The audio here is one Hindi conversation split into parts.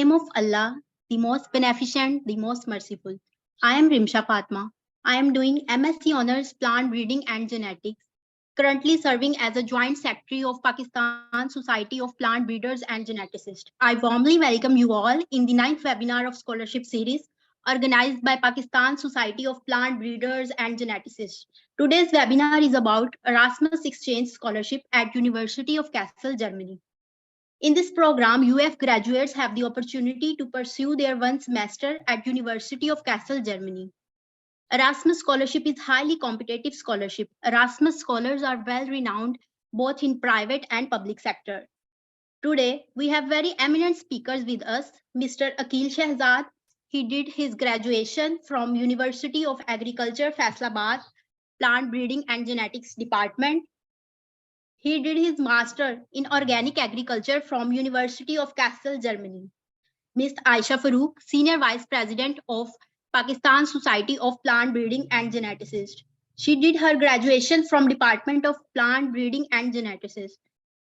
name of Allah, the most beneficent, the most merciful. I am Rimsha Fatma. I am doing MSc Honours Plant Breeding and Genetics, currently serving as a Joint Secretary of Pakistan Society of Plant Breeders and Geneticists. I warmly welcome you all in the 9th webinar of Scholarship Series organized by Pakistan Society of Plant Breeders and Geneticists. Today's webinar is about Erasmus Exchange Scholarship at University of Kassel, Germany. In this program, UF graduates have the opportunity to pursue their one semester at University of Kassel, Germany. Erasmus Scholarship is highly competitive scholarship. Erasmus scholars are well renowned both in private and public sector. Today, we have very eminent speakers with us. Mr. Akil Shehzad, he did his graduation from University of Agriculture, Faisalabad, Plant Breeding and Genetics Department. He did his master in Organic Agriculture from University of Kassel, Germany. Ms. Aisha Farooq, Senior Vice President of Pakistan Society of Plant Breeding and Geneticists. She did her graduation from Department of Plant Breeding and Geneticists,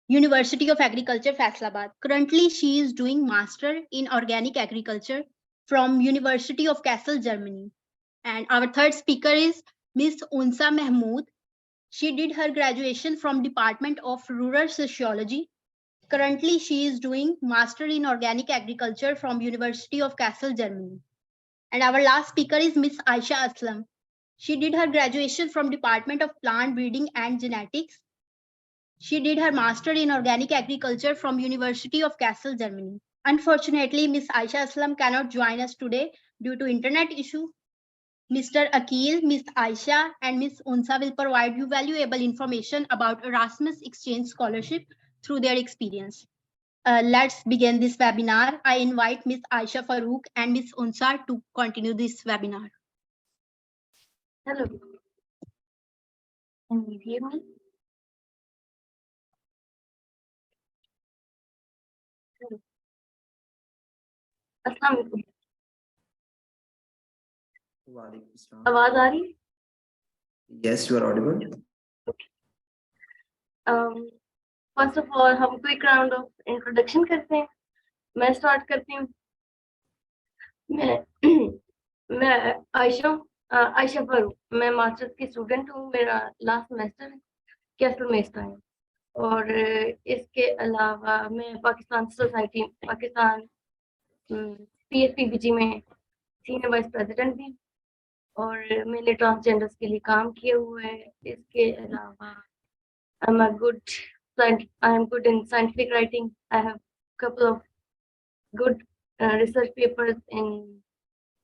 University of Agriculture, Faisalabad. Currently, she is doing Master in Organic Agriculture from University of Kassel, Germany. And our third speaker is Ms. Unsa Mahmood. She did her graduation from Department of Rural Sociology. Currently, she is doing Master in Organic Agriculture from University of Kassel, Germany. And our last speaker is Ms. Aisha Aslam. She did her graduation from Department of Plant Breeding and Genetics. She did her Master in Organic Agriculture from University of Kassel, Germany. Unfortunately, Ms. Aisha Aslam cannot join us today due to internet issue. Mr. Akil, Ms. Aisha, and Ms. Unsa will provide you valuable information about Erasmus Exchange Scholarship through their experience. Let's begin this webinar. I invite Ms. Aisha Farooq and Ms. Unsa to continue this webinar. Hello. Can you hear me? Hello. अस्सलाम वालेकुम. आवाज आ रही है? Yes, you are audible. First of all, हम quick round of introduction करते हैं. मैं start करती हूँ. मैं आयशा फरूक. मैं मास्टर्स की स्टूडेंट हूँ. मेरा लास्ट सेमेस्टर है कैसल में इस टाइम. और इसके अलावा मैं पाकिस्तान PSPBG में सीनियर वाइस प्रेसिडेंट भी. और मैंने ट्रांसजेंडर्स के लिए काम किया हुआ है. इसके अलावा I am good in scientific writing. I have couple of good research papers in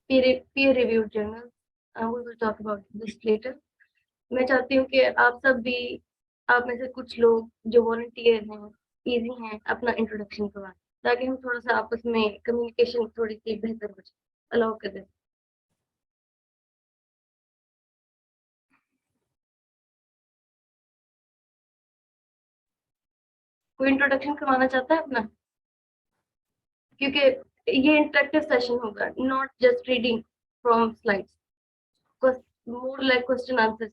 peer-reviewed journals. We will talk about this later. मैं चाहती हूँ कि आप सब भी, आप में से कुछ लोग जो वॉलंटियर हैं, इजी हैं, अपना इंट्रोडक्शन करवाएं ताकि हम थोड़ा सा आपस में कम्युनिकेशन थोड़ी सी बेहतर हो जाए. अलाउ कर दें. कोई इंट्रोडक्शन करवाना चाहता है अपना? क्योंकि ये इंटरेक्टिव सेशन होगा, not just reading from slides, more like question answer.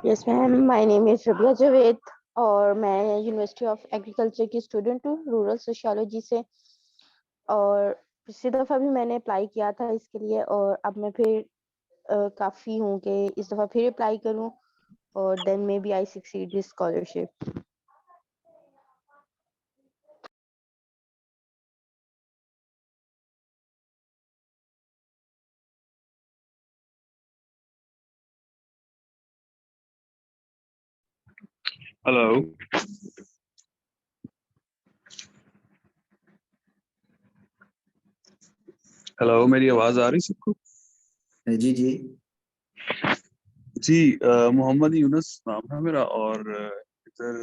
Yes ma'am, my name is Rabia Javed और मैं यूनिवर्सिटी ऑफ एग्रीकल्चर की स्टूडेंट हूँ रूरल सोशियोलॉजी से. और पिछली दफ़ा भी मैंने अप्लाई किया था इसके लिए और अब मैं फिर काफ़ी हूँ कि इस दफ़ा फिर अप्लाई करूँ और then may B I succeed this scholarship. Hello. Hello, मेरी आवाज आ रही सबको? जी जी जी. मोहम्मद यूनुस नाम है मेरा और इधर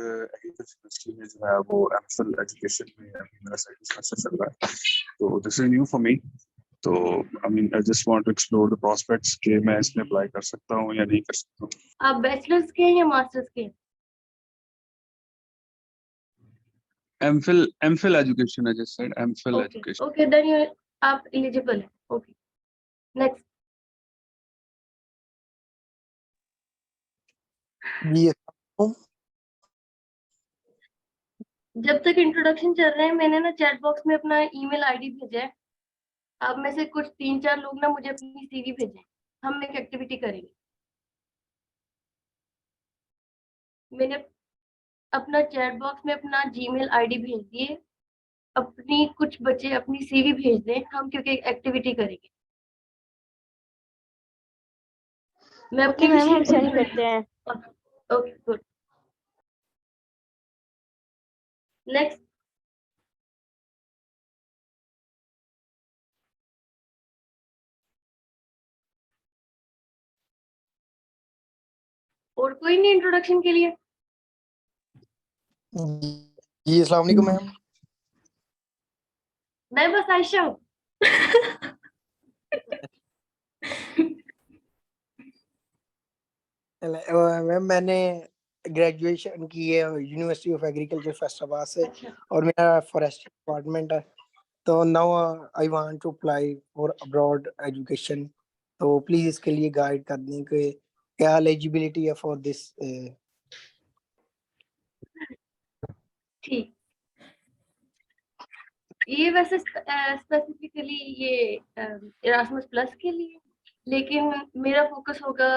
यूनिवर्सिटी में जो है वो एमफिल एजुकेशन में मेरा सेकंड सेमेस्टर चल रहा है. तो this is new for me. तो I mean I just want to explore the prospects कि मैं इसमें अप्लाई कर सकता हूँ या नहीं कर सकता हूँ. आप बैचलर्स के हैं या मास्टर्स के? MPhil education, I just said MPhil education. Okay, then you आप एलिजिबल हैं. Okay, next. ये जब तक इंट्रोडक्शन चल रहे हैं मैंने ना चैट बॉक्स में अपना ईमेल आईडी भेजा है। आप में से कुछ 3-4 लोग ना मुझे अपनी सीवी भेजें, हम एक एक्टिविटी करेंगे। मैंने अपना चैट बॉक्स में अपना जीमेल आईडी भेज दिए, अपनी कुछ बच्चे अपनी सीवी भेज दें, हम क्योंकि एक एक्टिविटी करेंगे। मैं ओके अपनी मैम, हम भी सेंड करते हैं। Okay good. नेक्स्ट। और कोई नहीं इंट्रोडक्शन के लिए? जी अस्सलाम वालेकुम मैम। मैं बस आयशा हूँ। मैम मैंने ग्रेजुएशन की है यूनिवर्सिटी ऑफ एग्रीकल्चर फैसलाबाद से अच्छा, और मेरा फॉरेस्ट्री डिपार्टमेंट है। तो now I want to apply for abroad education, तो प्लीज इसके लिए गाइड कर दें कि क्या एलिजिबिलिटी है फॉर दिस। ठीक। ये वैसे स्पेसिफिकली ये इरास्मस प्लस के लिए, लेकिन मेरा फोकस होगा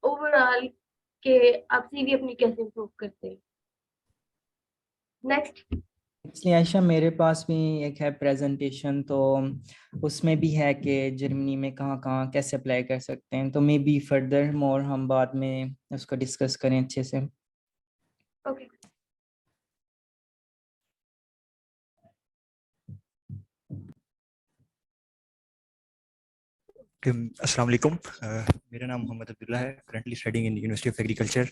ओवरऑल के आप सीवी अपनी कैसे इम्प्रूव करते हैं। नेक्स्ट। इसलिए आयशा मेरे पास भी एक है प्रेजेंटेशन, तो उसमें भी है कि जर्मनी में कहाँ कहाँ कैसे अप्लाई कर सकते हैं, तो मे बी फर्दर मोर हम बाद में उसको डिस्कस करें अच्छे से। ओके। अस्सलाम वालेकुम। मेरा नाम मोहम्मद अब्दुल्ला है, currently studying in University of Agriculture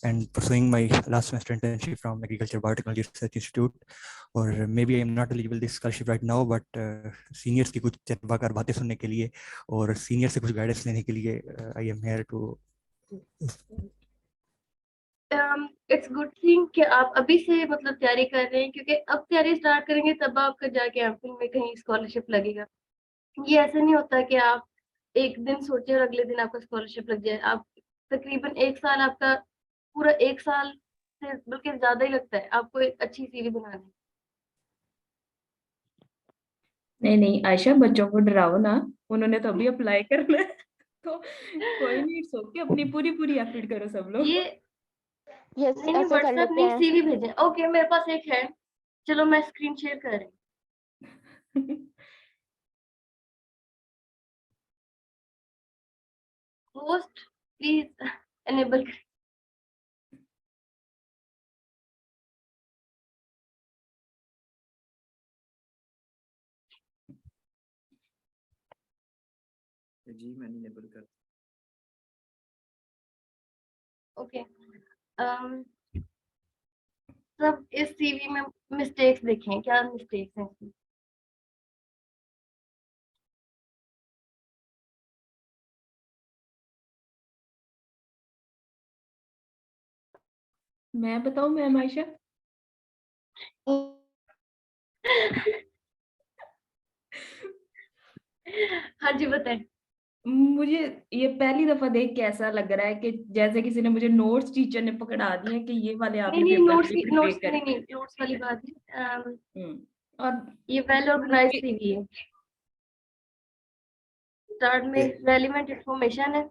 and pursuing my last semester internship from Agriculture Biotechnology Research Institute. और may be I am not eligible this scholarship right now, but seniors की कुछ तजर्बाकार बातें सुनने के लिए और सीनियर से कुछ गाइडेंस लेने के लिए I am here to. It's good thing कि आप अभी से मतलब तैयारी कर रहे हैं, क्योंकि अब तैयारी स्टार्ट करेंगे तब आपका जाके एमफिल में कहीं स्कॉलरशिप लगेगा। ये ऐसा नहीं होता कि आप एक दिन सोचे और अगले दिन आपका स्कॉलरशिप लग जाए। आप तकरीबन 1 साल, आपका पूरा 1 साल से बल्कि ज्यादा ही लगता है आपको एक अच्छी सीवी बनाने। नहीं नहीं आयशा, बच्चों को डराओ ना, उन्होंने तो अभी अप्लाई करना है। तो कोई नहीं, इट्स ओके, अपनी पूरी पूरी एफर्ट करो सब लोग। ये यस, नहीं ऐसे कर व्हाट्सएप लेते नहीं, हैं। सीवी भेजें। ओके, मेरे पास एक है, चलो मैं स्क्रीन शेयर कर रही हूँ। Host please enable. जी मैंने इनेबल कर। ओके। सब इस सीवी में मिस्टेक्स देखें, क्या मिस्टेक्स हैं इसमें। मैं बताऊं मैम आयशा? हाँ जी बताएं। मुझे ये पहली दफा देख के ऐसा लग रहा है कि जैसे किसी ने मुझे नोट्स टीचर ने पकड़ा दिए कि ये वाले नहीं आपने नहीं, पेपर नोट्स पे की प्रिपेयर नहीं करने नहीं, नोट्स वाली बात नहीं। हैं। और ये वेल ऑर्गेनाइज्ड सीवी है। स्टार्ट में रेलिवेंट इंफॉर्मेशन है,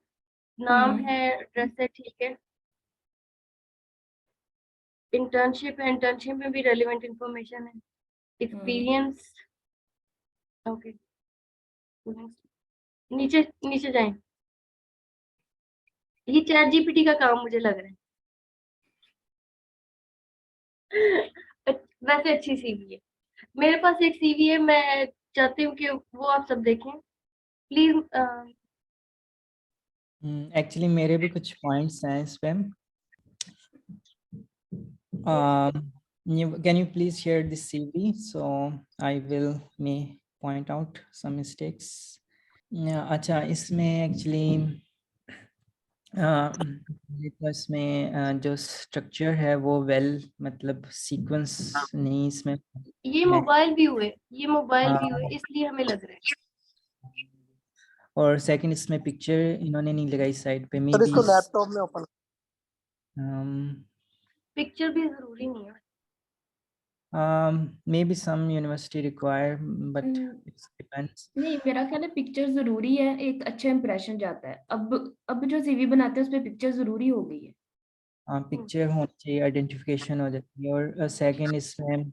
नाम है, एड्रेस है, ठीक है। इंटर्नशिप है, इंटर्नशिप में भी रेलिवेंट इंफॉर्मेशन है। Experience, okay. नीचे नीचे जाएं। ये चैट जीपीटी का काम मुझे लग रहा है। वैसे अच्छी सीवी है। मेरे पास एक सीवी है, मैं चाहती हूँ कि वो आप सब देखें प्लीज। एक्चुअली मेरे भी कुछ पॉइंट्स हैं इस पे। Can you please share this CV so I will may point out some mistakes. अच्छा, इसमें एक्चुअली तो इसमें जो स्ट्रक्चर है वो वेल मतलब सीक्वेंस नहीं इसमें ये मैं मोबाइल व्यू है, ये मोबाइल व्यू है, इसलिए हमें लग रहा है। और सेकंड इसमें पिक्चर इन्होंने नहीं लगाई साइड पे, मे सर बी इसको लैपटॉप में ओपन। पिक्चर भी जरूरी नहीं है। Maybe some university require, but it depends. नहीं, मेरा ख्याल है पिक्चर जरूरी है, एक अच्छा इंप्रेशन जाता है। अब जो सीवी बनाते हैं उसमें पिक्चर जरूरी हो गई है। हाँ, पिक्चर होनी चाहिए, आइडेंटिफिकेशन हो जाती है। और सेकंड इसमें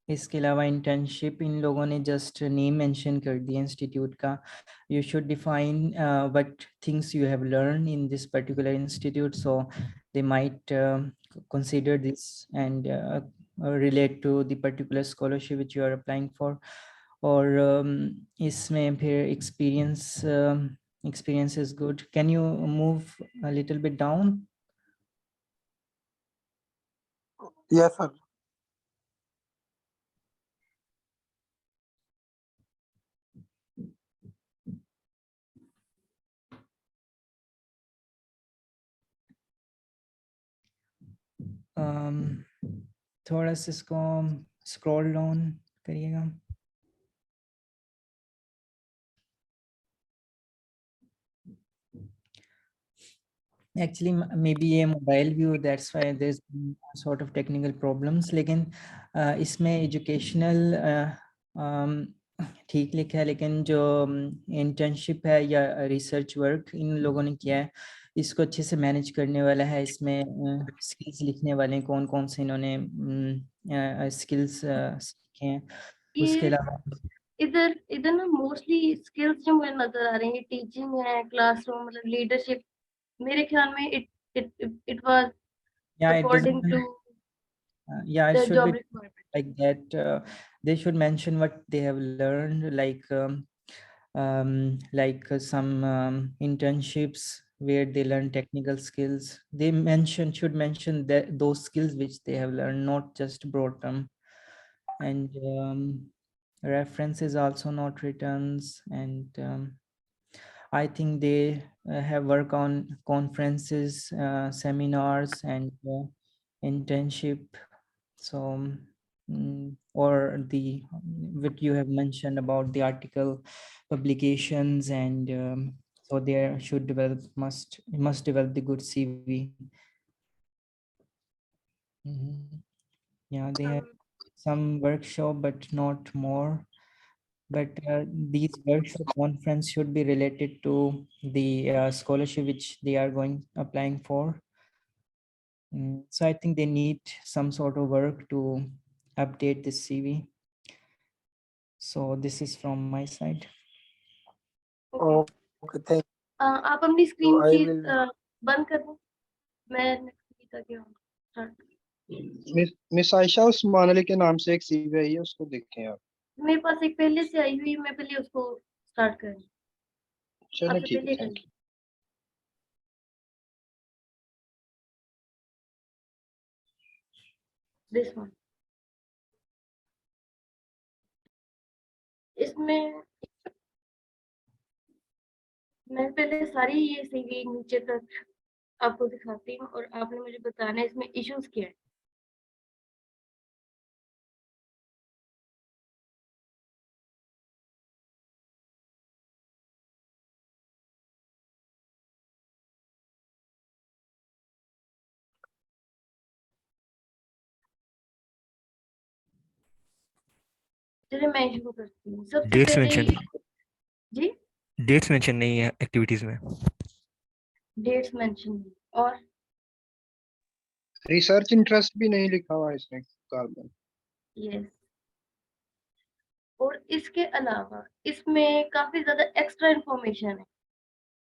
इसके अलावा इंटर्नशिप इन लोगों ने जस्ट नेम मेंशन कर दिया इंस्टीट्यूट का। You should define what things you have learn in this particular institute, so they might consider this and relate to the particular scholarship which you are applying for. और इसमें फिर experience is good. Can you move a little bit down? Yes, sir. थोड़ा सा इसको स्क्रॉल डाउन करिएगा। एक्चुअली मे बी ये mobile view, that's why there is sort of technical problems. लेकिन इसमें एजुकेशनल ठीक लिखा है, लेकिन जो इंटर्नशिप है या रिसर्च वर्क इन लोगों ने किया है, इसको अच्छे से मैनेज करने वाला है। इसमें स्किल्स लिखने वाले कौन कौन से इन्होंने स्किल्स सीखे हैं। उसके अलावा इधर इधर ना मोस्टली स्किल्स जो मुझे नजर आ रही है, टीचिंग है, क्लासरूम, मतलब लीडरशिप। मेरे ख्याल में it was yeah, it according doesn't to yeah, it the should job be requirement. like that. They should mention what they have learned, like some internships where they learn technical skills. They should mention that those skills which they have learned, not just broad term. And references also not returns. And I think they have work on conferences, seminars, and internship. So or the what you have mentioned about the article publications, and so they should must develop the good CV. Yeah, they have some workshop but not more. But these workshop conference should be related to the scholarship which they are applying for. So I think they need some sort of work to update this CV. So this is from my side. Okay, thank you. आप अपनी स्क्रीन I की will- बंद कर दो। मैं नेक्स्ट तक स्टार्ट। मिस आयशा उस्मान अली के नाम से एक सीवी आई है, उसको देखें आप। मेरे पास एक पहले से आई हुई, मैं पहले उसको स्टार्ट करूँ। चलो आपसे ठीक है, पहले थैंक यू। This one. इसमें मैं पहले सारी ये सीवी नीचे तक आपको दिखाती हूँ और आपने मुझे बताना है इसमें इश्यूज क्या है। चलिए मैं शुरू करती हूँ। सबसे डेट्स पहले मेंशन जी डेट्स मेंशन नहीं है एक्टिविटीज में। डेट्स मेंशन और रिसर्च इंटरेस्ट भी नहीं लिखा हुआ है इसमें कार्बन। यस, और इसके अलावा इसमें काफी ज्यादा एक्स्ट्रा इंफॉर्मेशन है।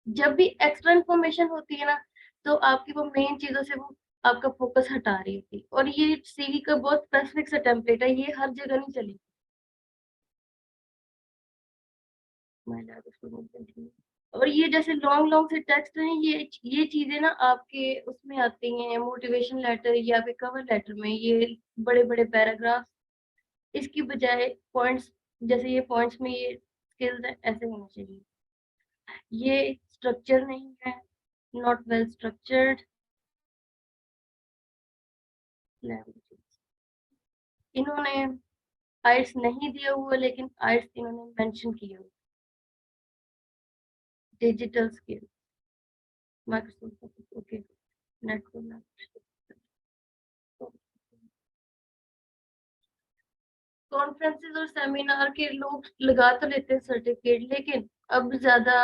जब भी एक्स्ट्रा इंफॉर्मेशन होती है ना, तो आपकी वो मेन चीजों से वो आपका फोकस हटा रही होती है। और ये सीवी का बहुत स्पेसिफिक सा टेम्पलेट है, ये हर जगह नहीं चलेगी। और ये जैसे लॉन्ग लॉन्ग से टेक्स्ट हैं, ये चीजें ना आपके उसमें आती हैं मोटिवेशन लेटर या फिर कवर लेटर में, ये बड़े बड़े पैराग्राफ। इसकी बजाय पॉइंट्स, जैसे ये पॉइंट्स में ये स्किल्स है, ऐसे होना चाहिए। ये स्ट्रक्चर नहीं है, नॉट वेल स्ट्रक्चर्ड। इन्होंने आइट्स नहीं दिया हुआ, लेकिन आइट्स इन्होंने मेंशन किया हुआ। Digital skill, Microsoft okay, network conferences और सेमिनार के लोग लगा तो लेते हैं सर्टिफिकेट, लेकिन अब ज्यादा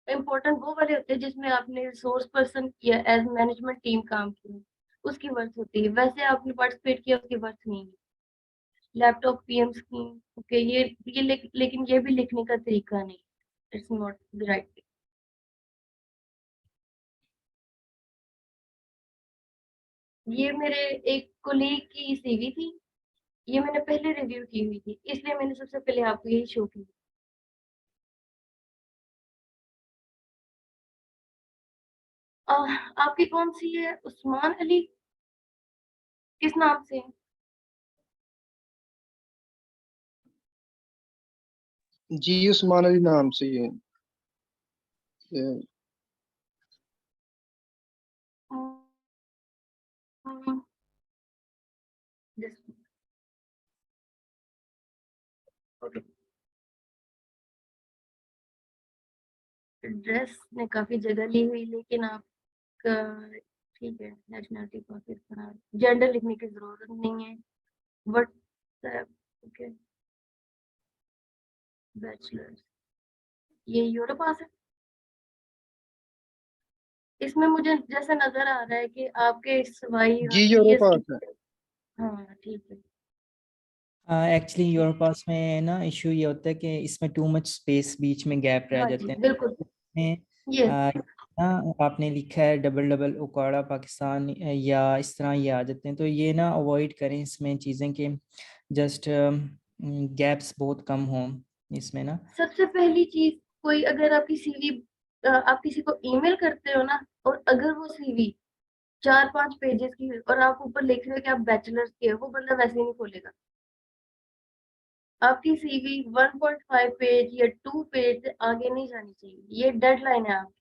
इम्पोर्टेंट वो वाले होते हैं जिसमें आपने रिसोर्स पर्सन या एज मैनेजमेंट टीम काम किया, उसकी वर्थ होती है। वैसे आपने पार्टिसिपेट किया, उसकी वर्थ नहीं है। लैपटॉप पीएम स्कीम, ओके, लेकिन ये भी लिखने का तरीका नहीं, इट्स नॉट द राइट। ये मेरे एक कोलीग की सीवी थी, ये मैंने पहले रिव्यू की हुई थी, इसलिए मैंने सबसे पहले आपको यही शो की। आपकी कौन सी है? उस्मान अली किस नाम से? जी उस्मान अली नाम से ये एड्रेस ने काफी जगह ली हुई, लेकिन आपका ठीक है, नेशनलिटी पाकिस्तान, जेंडर लिखने की जरूरत नहीं है। व्हाट्सएप, ओके, बैचलर्स, ये यूरोप पास है। इसमें मुझे जैसे नजर आ रहा है कि आपके सवाई जी यूरोप ईएस की, पास है। हाँ ठीक है। एक्चुअली योर पास में ना इशू ये होता है कि इसमें टू मच स्पेस, बीच में गैप रह हाँ जाते जी हैं बिल्कुल, में। ये ना आपने लिखा है डबल डबल उकाड़ा पाकिस्तान या इस तरह ये आ जाते हैं, तो ये ना अवॉइड करें इसमें चीज़ें कि जस्ट गैप्स बहुत कम हों इसमें ना। सबसे पहली चीज, कोई अगर आपकी सीवी, आप किसी को ईमेल करते हो ना, और अगर वो सीवी 4-5 पेजेस की है और आप ऊपर लिख रहे हो कि आप बैचलर्स के हो, वो बंदा वैसे ही नहीं खोलेगा। आपकी सीवी 1.5 पेज या 2 पेज से आगे नहीं जानी चाहिए, ये डेडलाइन है आपकी।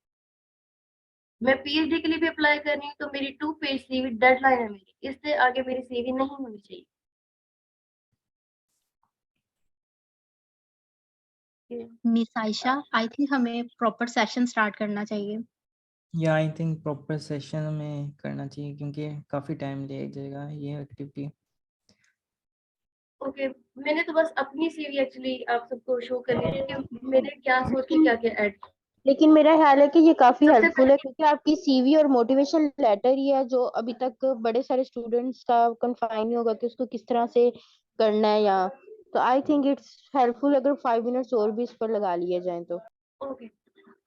मैं पीएचडी के लिए भी अप्लाई कर रही हूँ, तो मेरी 2 पेज सीवी डेडलाइन है मेरी, इससे आगे मेरी सीवी नहीं होनी चाहिए। मिस आयशा, आई थिंक हमें प्रॉपर सेशन स्टार्ट करना चाहिए। या आई थिंक प्रॉपर सेशन में करना चाहिए क्योंकि काफ़ी टाइम ले जाएगा ये एक्टिविटी। ओके, मैंने तो बस अपनी सीवी एक्चुअली आप सबको शो करनी थी कि मैंने क्या सोच के लेकिन क्या क्या ऐड। लेकिन मेरा ख्याल है कि ये काफी सबसे हेल्पफुल है, क्योंकि आपकी सीवी और मोटिवेशन लेटर ही है जो अभी तक बड़े सारे स्टूडेंट्स का कंफाइन नहीं होगा कि उसको किस तरह से करना है। या तो आई थिंक इट्स हेल्पफुल अगर 5 मिनट्स और भी इस पर लगा लिए जाएं तो। ओके,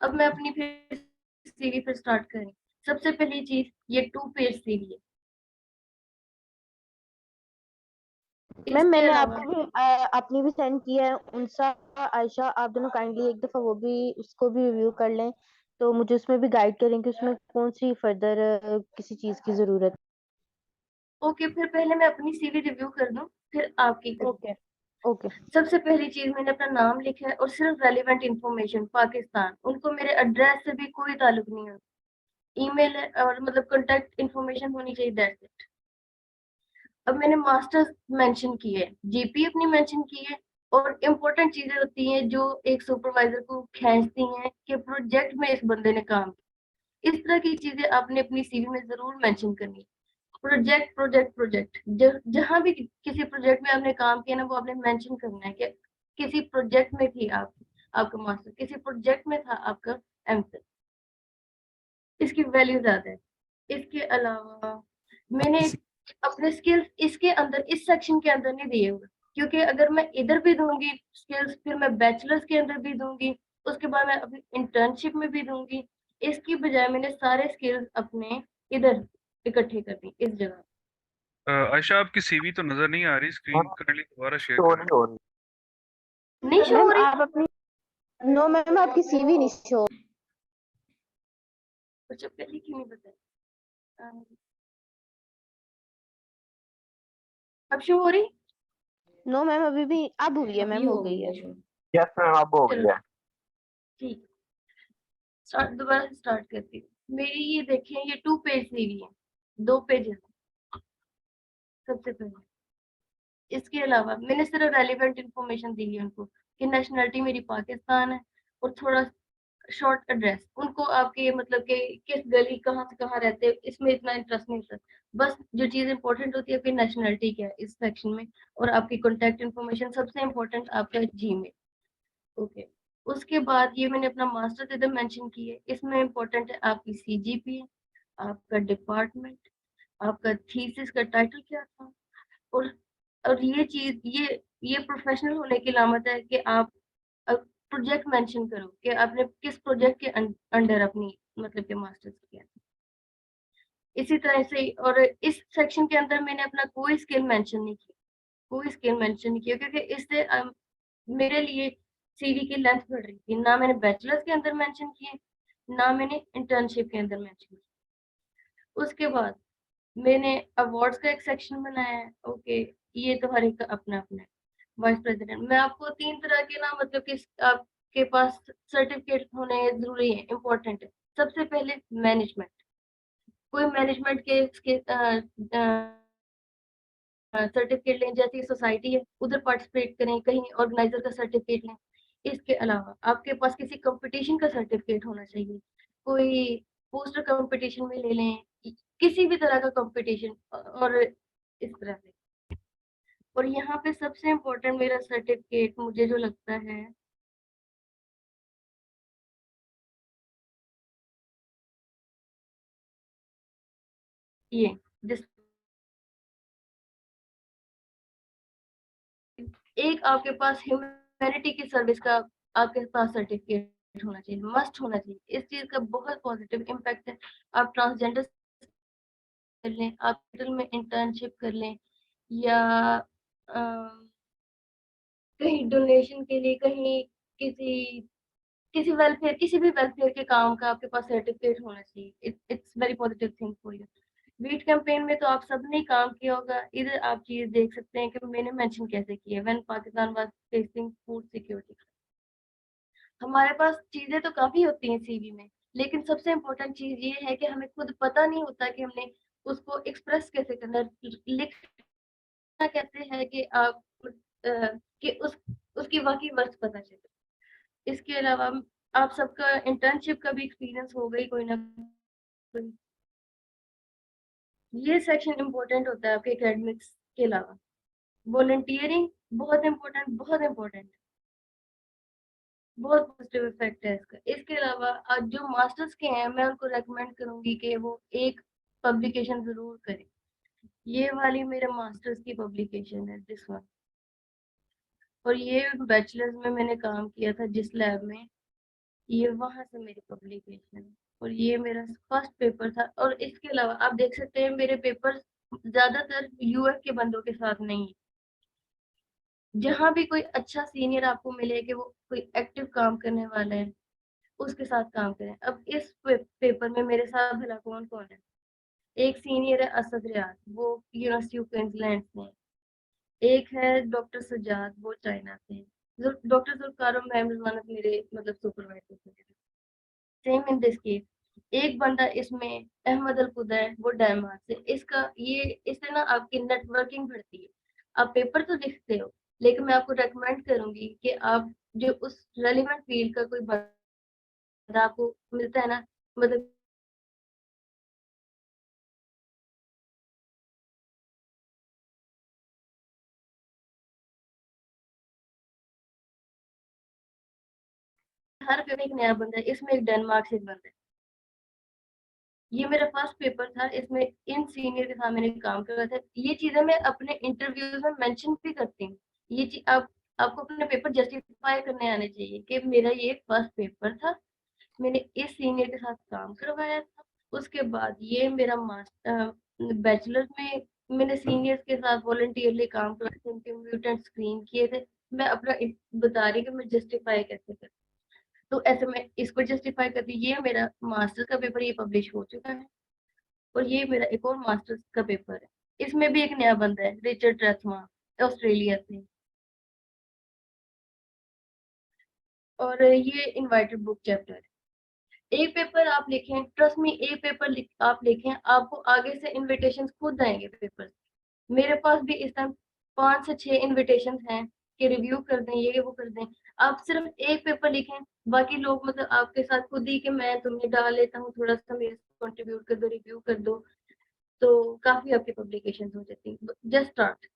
अब मैं अपनी फिर सीवी फिर स्टार्ट करें। सबसे पहली चीज, ये 2 पेज सीवी है। मैम इसके मैंने अलावा आपको भी अपनी भी सेंड किया है उनसा, आयशा, आप दोनों काइंडली एक दफा वो भी उसको भी रिव्यू कर लें, तो मुझे उसमें भी गाइड करें कि उसमें कौन सी फर्दर किसी चीज की जरूरत। ओके, फिर पहले मैं अपनी सीवी रिव्यू कर दूं, फिर आपकी करूं। Okay okay. सबसे पहली चीज, मैंने अपना नाम लिखा है और सिर्फ रेलिवेंट इंफॉर्मेशन पाकिस्तान, उनको मेरे एड्रेस से भी कोई ताल्लुक नहीं है। ईमेल है और मतलब कांटेक्ट इंफॉर्मेशन होनी चाहिए, दैट्स इट। अब मैंने मास्टर्स मेंशन की है, जीपी अपनी मेंशन की है, और इम्पोर्टेंट चीजें होती हैं जो एक सुपरवाइजर को खींचती हैं कि प्रोजेक्ट में इस बंदे ने काम किया। इस तरह की चीजें आपने अपनी सीवी में जरूर मेंशन करनी है। प्रोजेक्ट प्रोजेक्ट प्रोजेक्ट, जहां भी किसी प्रोजेक्ट में आपने काम किया ना, वो आपने मेंशन करना है कि किसी प्रोजेक्ट में थी आप, आपका मास्टर किसी प्रोजेक्ट में था, आपका एमफिल, इसकी वैल्यू ज्यादा है। इसके अलावा मैंने अपने स्किल्स इसके अंदर, इस सेक्शन के अंदर नहीं दिए हुए, क्योंकि अगर मैं इधर भी दूंगी स्किल्स, फिर मैं बैचलर्स के अंदर भी दूंगी, उसके बाद मैं अपनी इंटर्नशिप में भी दूंगी। इसकी बजाय मैंने सारे स्किल्स अपने इधर इकट्ठे कर दी इस जगह। आयशा आपकी सीवी तो नजर नहीं आ रही, स्क्रीन करंटली दोबारा शेयर करें। नहीं शो हो मैम रही? आप अपनी, नो मैम आपकी सीवी नहीं शो। अच्छा, पहले क्यों नहीं बताया? अब शो हो रही? नो मैम अभी भी अब हुई है अभी मैम, हो हो गई गई है। है शो। यस मैम अब हो चलो गया। ठीक, स्टार्ट, दोबारा से स्टार्ट करती हूँ। मेरी ये देखें, ये 2 पेज सीवी है, 2 पेजेस सबसे पहले। इसके अलावा मैंने सिर्फ रेलिवेंट इंफॉर्मेशन दी है उनको कि नेशनलिटी मेरी पाकिस्तान है, और थोड़ा शॉर्ट एड्रेस, उनको आपके मतलब कि किस गली कहाँ से कहाँ रहते हैं इसमें इतना इंटरेस्ट नहीं होता। बस जो चीज़ इंपॉर्टेंट होती है आपकी नेशनलिटी क्या है इस सेक्शन में, और आपकी कॉन्टैक्ट इन्फॉर्मेशन सबसे इम्पोर्टेंट आपका जीमेल। ओके, उसके बाद ये मैंने अपना मास्टर्स इधर मेंशन की है, इसमें इम्पोर्टेंट है आपकी सीजीपीए, आपका डिपार्टमेंट, आपका थीसिस का टाइटल क्या था, और ये चीज ये प्रोफेशनल होने की अलामत है कि आप प्रोजेक्ट मेंशन करो कि आपने किस प्रोजेक्ट के अंडर अपनी मतलब के मास्टर्स किया। इसी तरह से, और इस सेक्शन के अंदर मैंने अपना कोई स्किल मेंशन नहीं किया, कोई स्किल मेंशन नहीं किया, क्योंकि इससे मेरे लिए सीवी की लेंथ बढ़ रही थी। ना मैंने बैचलर्स के अंदर मेंशन किए, ना मैंने इंटर्नशिप के अंदर मेंशन किया। उसके बाद मैंने अवार्ड्स का एक सेक्शन बनाया है। ओके, ये तो हर एक का अपना अपना है। वाइस प्रेसिडेंट, मैं आपको 3 तरह के ना मतलब कि आपके पास सर्टिफिकेट होने ज़रूरी है, इम्पोर्टेंट है। सबसे पहले मैनेजमेंट, कोई मैनेजमेंट के इसके सर्टिफिकेट लें, जैसे सोसाइटी है उधर पार्टिसिपेट करें, कहीं ऑर्गेनाइजर का सर्टिफिकेट लें। इसके अलावा आपके पास किसी कंपटीशन का सर्टिफिकेट होना चाहिए, कोई पोस्टर कंपटीशन में ले लें, किसी भी तरह का कंपटीशन, और इस तरह से। और यहाँ पे सबसे इम्पोर्टेंट मेरा सर्टिफिकेट मुझे जो लगता है, ये जिस एक आपके पास ह्यूमैनिटी की सर्विस का आपके पास सर्टिफिकेट होना चाहिए, मस्ट होना चाहिए। इस चीज का बहुत पॉजिटिव इम्पैक्ट है। आप ट्रांसजेंडर कर लें, आप हॉस्पिटल में इंटर्नशिप कर लें, या कहीं डोनेशन के लिए, कहीं किसी किसी वेलफेयर, किसी भी वेलफेयर के काम का आपके पास सर्टिफिकेट होना चाहिए। It's very positive thing for you. Wheat campaign में तो आप सबने काम किया होगा। इधर आप चीज देख सकते हैं कि मैंने मेंशन कैसे किया, when Pakistan was facing food security. हमारे पास चीजें तो काफी होती हैं सीवी में, लेकिन सबसे इम्पोर्टेंट चीज ये है कि हमें खुद पता नहीं होता कि हमने उसको एक्सप्रेस कैसे करना है, लिखना कैसे है कि आप कि उसकी वाकई वर्थ पता चले। इसके अलावा आप सबका इंटर्नशिप का भी एक्सपीरियंस हो गई कोई ना कोई। ये सेक्शन इम्पोर्टेंट होता है आपके एकेडमिक्स के अलावा। वॉलंटियरिंग बहुत इम्पोर्टेंट, बहुत इम्पोर्टेंट, बहुत पॉजिटिव इफेक्ट है इसका। इसके अलावा जो मास्टर्स के हैं मैं उनको रेकमेंड करूंगी कि वो एक पब्लिकेशन जरूर करें। ये वाली मेरे मास्टर्स की पब्लिकेशन है, दिस वन। और ये बैचलर्स में मैंने काम किया था जिस लैब में, ये वहां से मेरी पब्लिकेशन है। और ये मेरा फर्स्ट पेपर था। और इसके अलावा आप देख सकते हैं मेरे पेपर ज्यादातर यूएस के बंदों के साथ नहीं। जहाँ भी कोई अच्छा सीनियर आपको मिले कि वो कोई एक्टिव काम करने वाला है, उसके साथ काम करें। अब इस पेपर में मेरे साथ भला कौन कौन है? एक सीनियर है असद रियाज, वो यूनिवर्सिटी ऑफ क्वींसलैंड से है। एक है डॉक्टर सज्जाद, वो चाइना से है। डॉक्टर जुल्फकार मैम रिजवानत मेरे मतलब सुपरवाइजर थे। सेम इन दिस केस, एक बंदा इसमें अहमद अल खुदा है, वो डेनमार्क से। इससे ना आपकी नेटवर्किंग बढ़ती है। आप पेपर तो लिखते हो, लेकिन मैं आपको रेकमेंड करूंगी कि आप जो उस रेलिवेंट फील्ड का कोई बंदा आपको मिलता है ना, मतलब हर पेपर एक नया बंदा है, इसमें एक डेनमार्क से एक बंदा है। ये मेरा फर्स्ट पेपर था, इसमें इन सीनियर के साथ मैंने काम किया था। ये चीजें मैं अपने इंटरव्यूज में मेंशन भी करती हूँ। ये चीज आपको अपने पेपर जस्टिफाई करने आने चाहिए कि मेरा ये फर्स्ट पेपर था, मैंने इस सीनियर के साथ काम करवाया था। उसके बाद ये मेरा मास्टर बैचलर में मैंने सीनियर्स के साथ वॉलंटियरली काम किया, उनके म्यूटेंट स्क्रीन किए थे। मैं अपना बता रही कि मैं जस्टिफाई कैसे कर, तो ऐसे में इसको जस्टिफाई करती। ये मेरा मास्टर्स का पेपर ये पब्लिश हो चुका है। और ये मेरा एक और मास्टर्स का पेपर है, इसमें भी एक नया बंदा है, रिचर्ड ट्रेथमा, ऑस्ट्रेलिया से। और ये इनवाइटेड बुक चैप्टर है। एक पेपर आप लिखें, ट्रस्ट मी, एक पेपर आप लिखें, आपको आगे से इनविटेशन खुद आएंगे पेपर। मेरे पास भी इस टाइम 5 से 6 इनविटेशन हैं कि रिव्यू कर दें, ये वो कर दें। आप सिर्फ एक पेपर लिखें, बाकी लोग मतलब आपके साथ खुद ही कि मैं तुम्हें डाल लेता हूँ, थोड़ा सा मेरे कंट्रीब्यूट कर दो, रिव्यू कर दो, तो काफी आपकी पब्लिकेशन हो जाती है। Just start.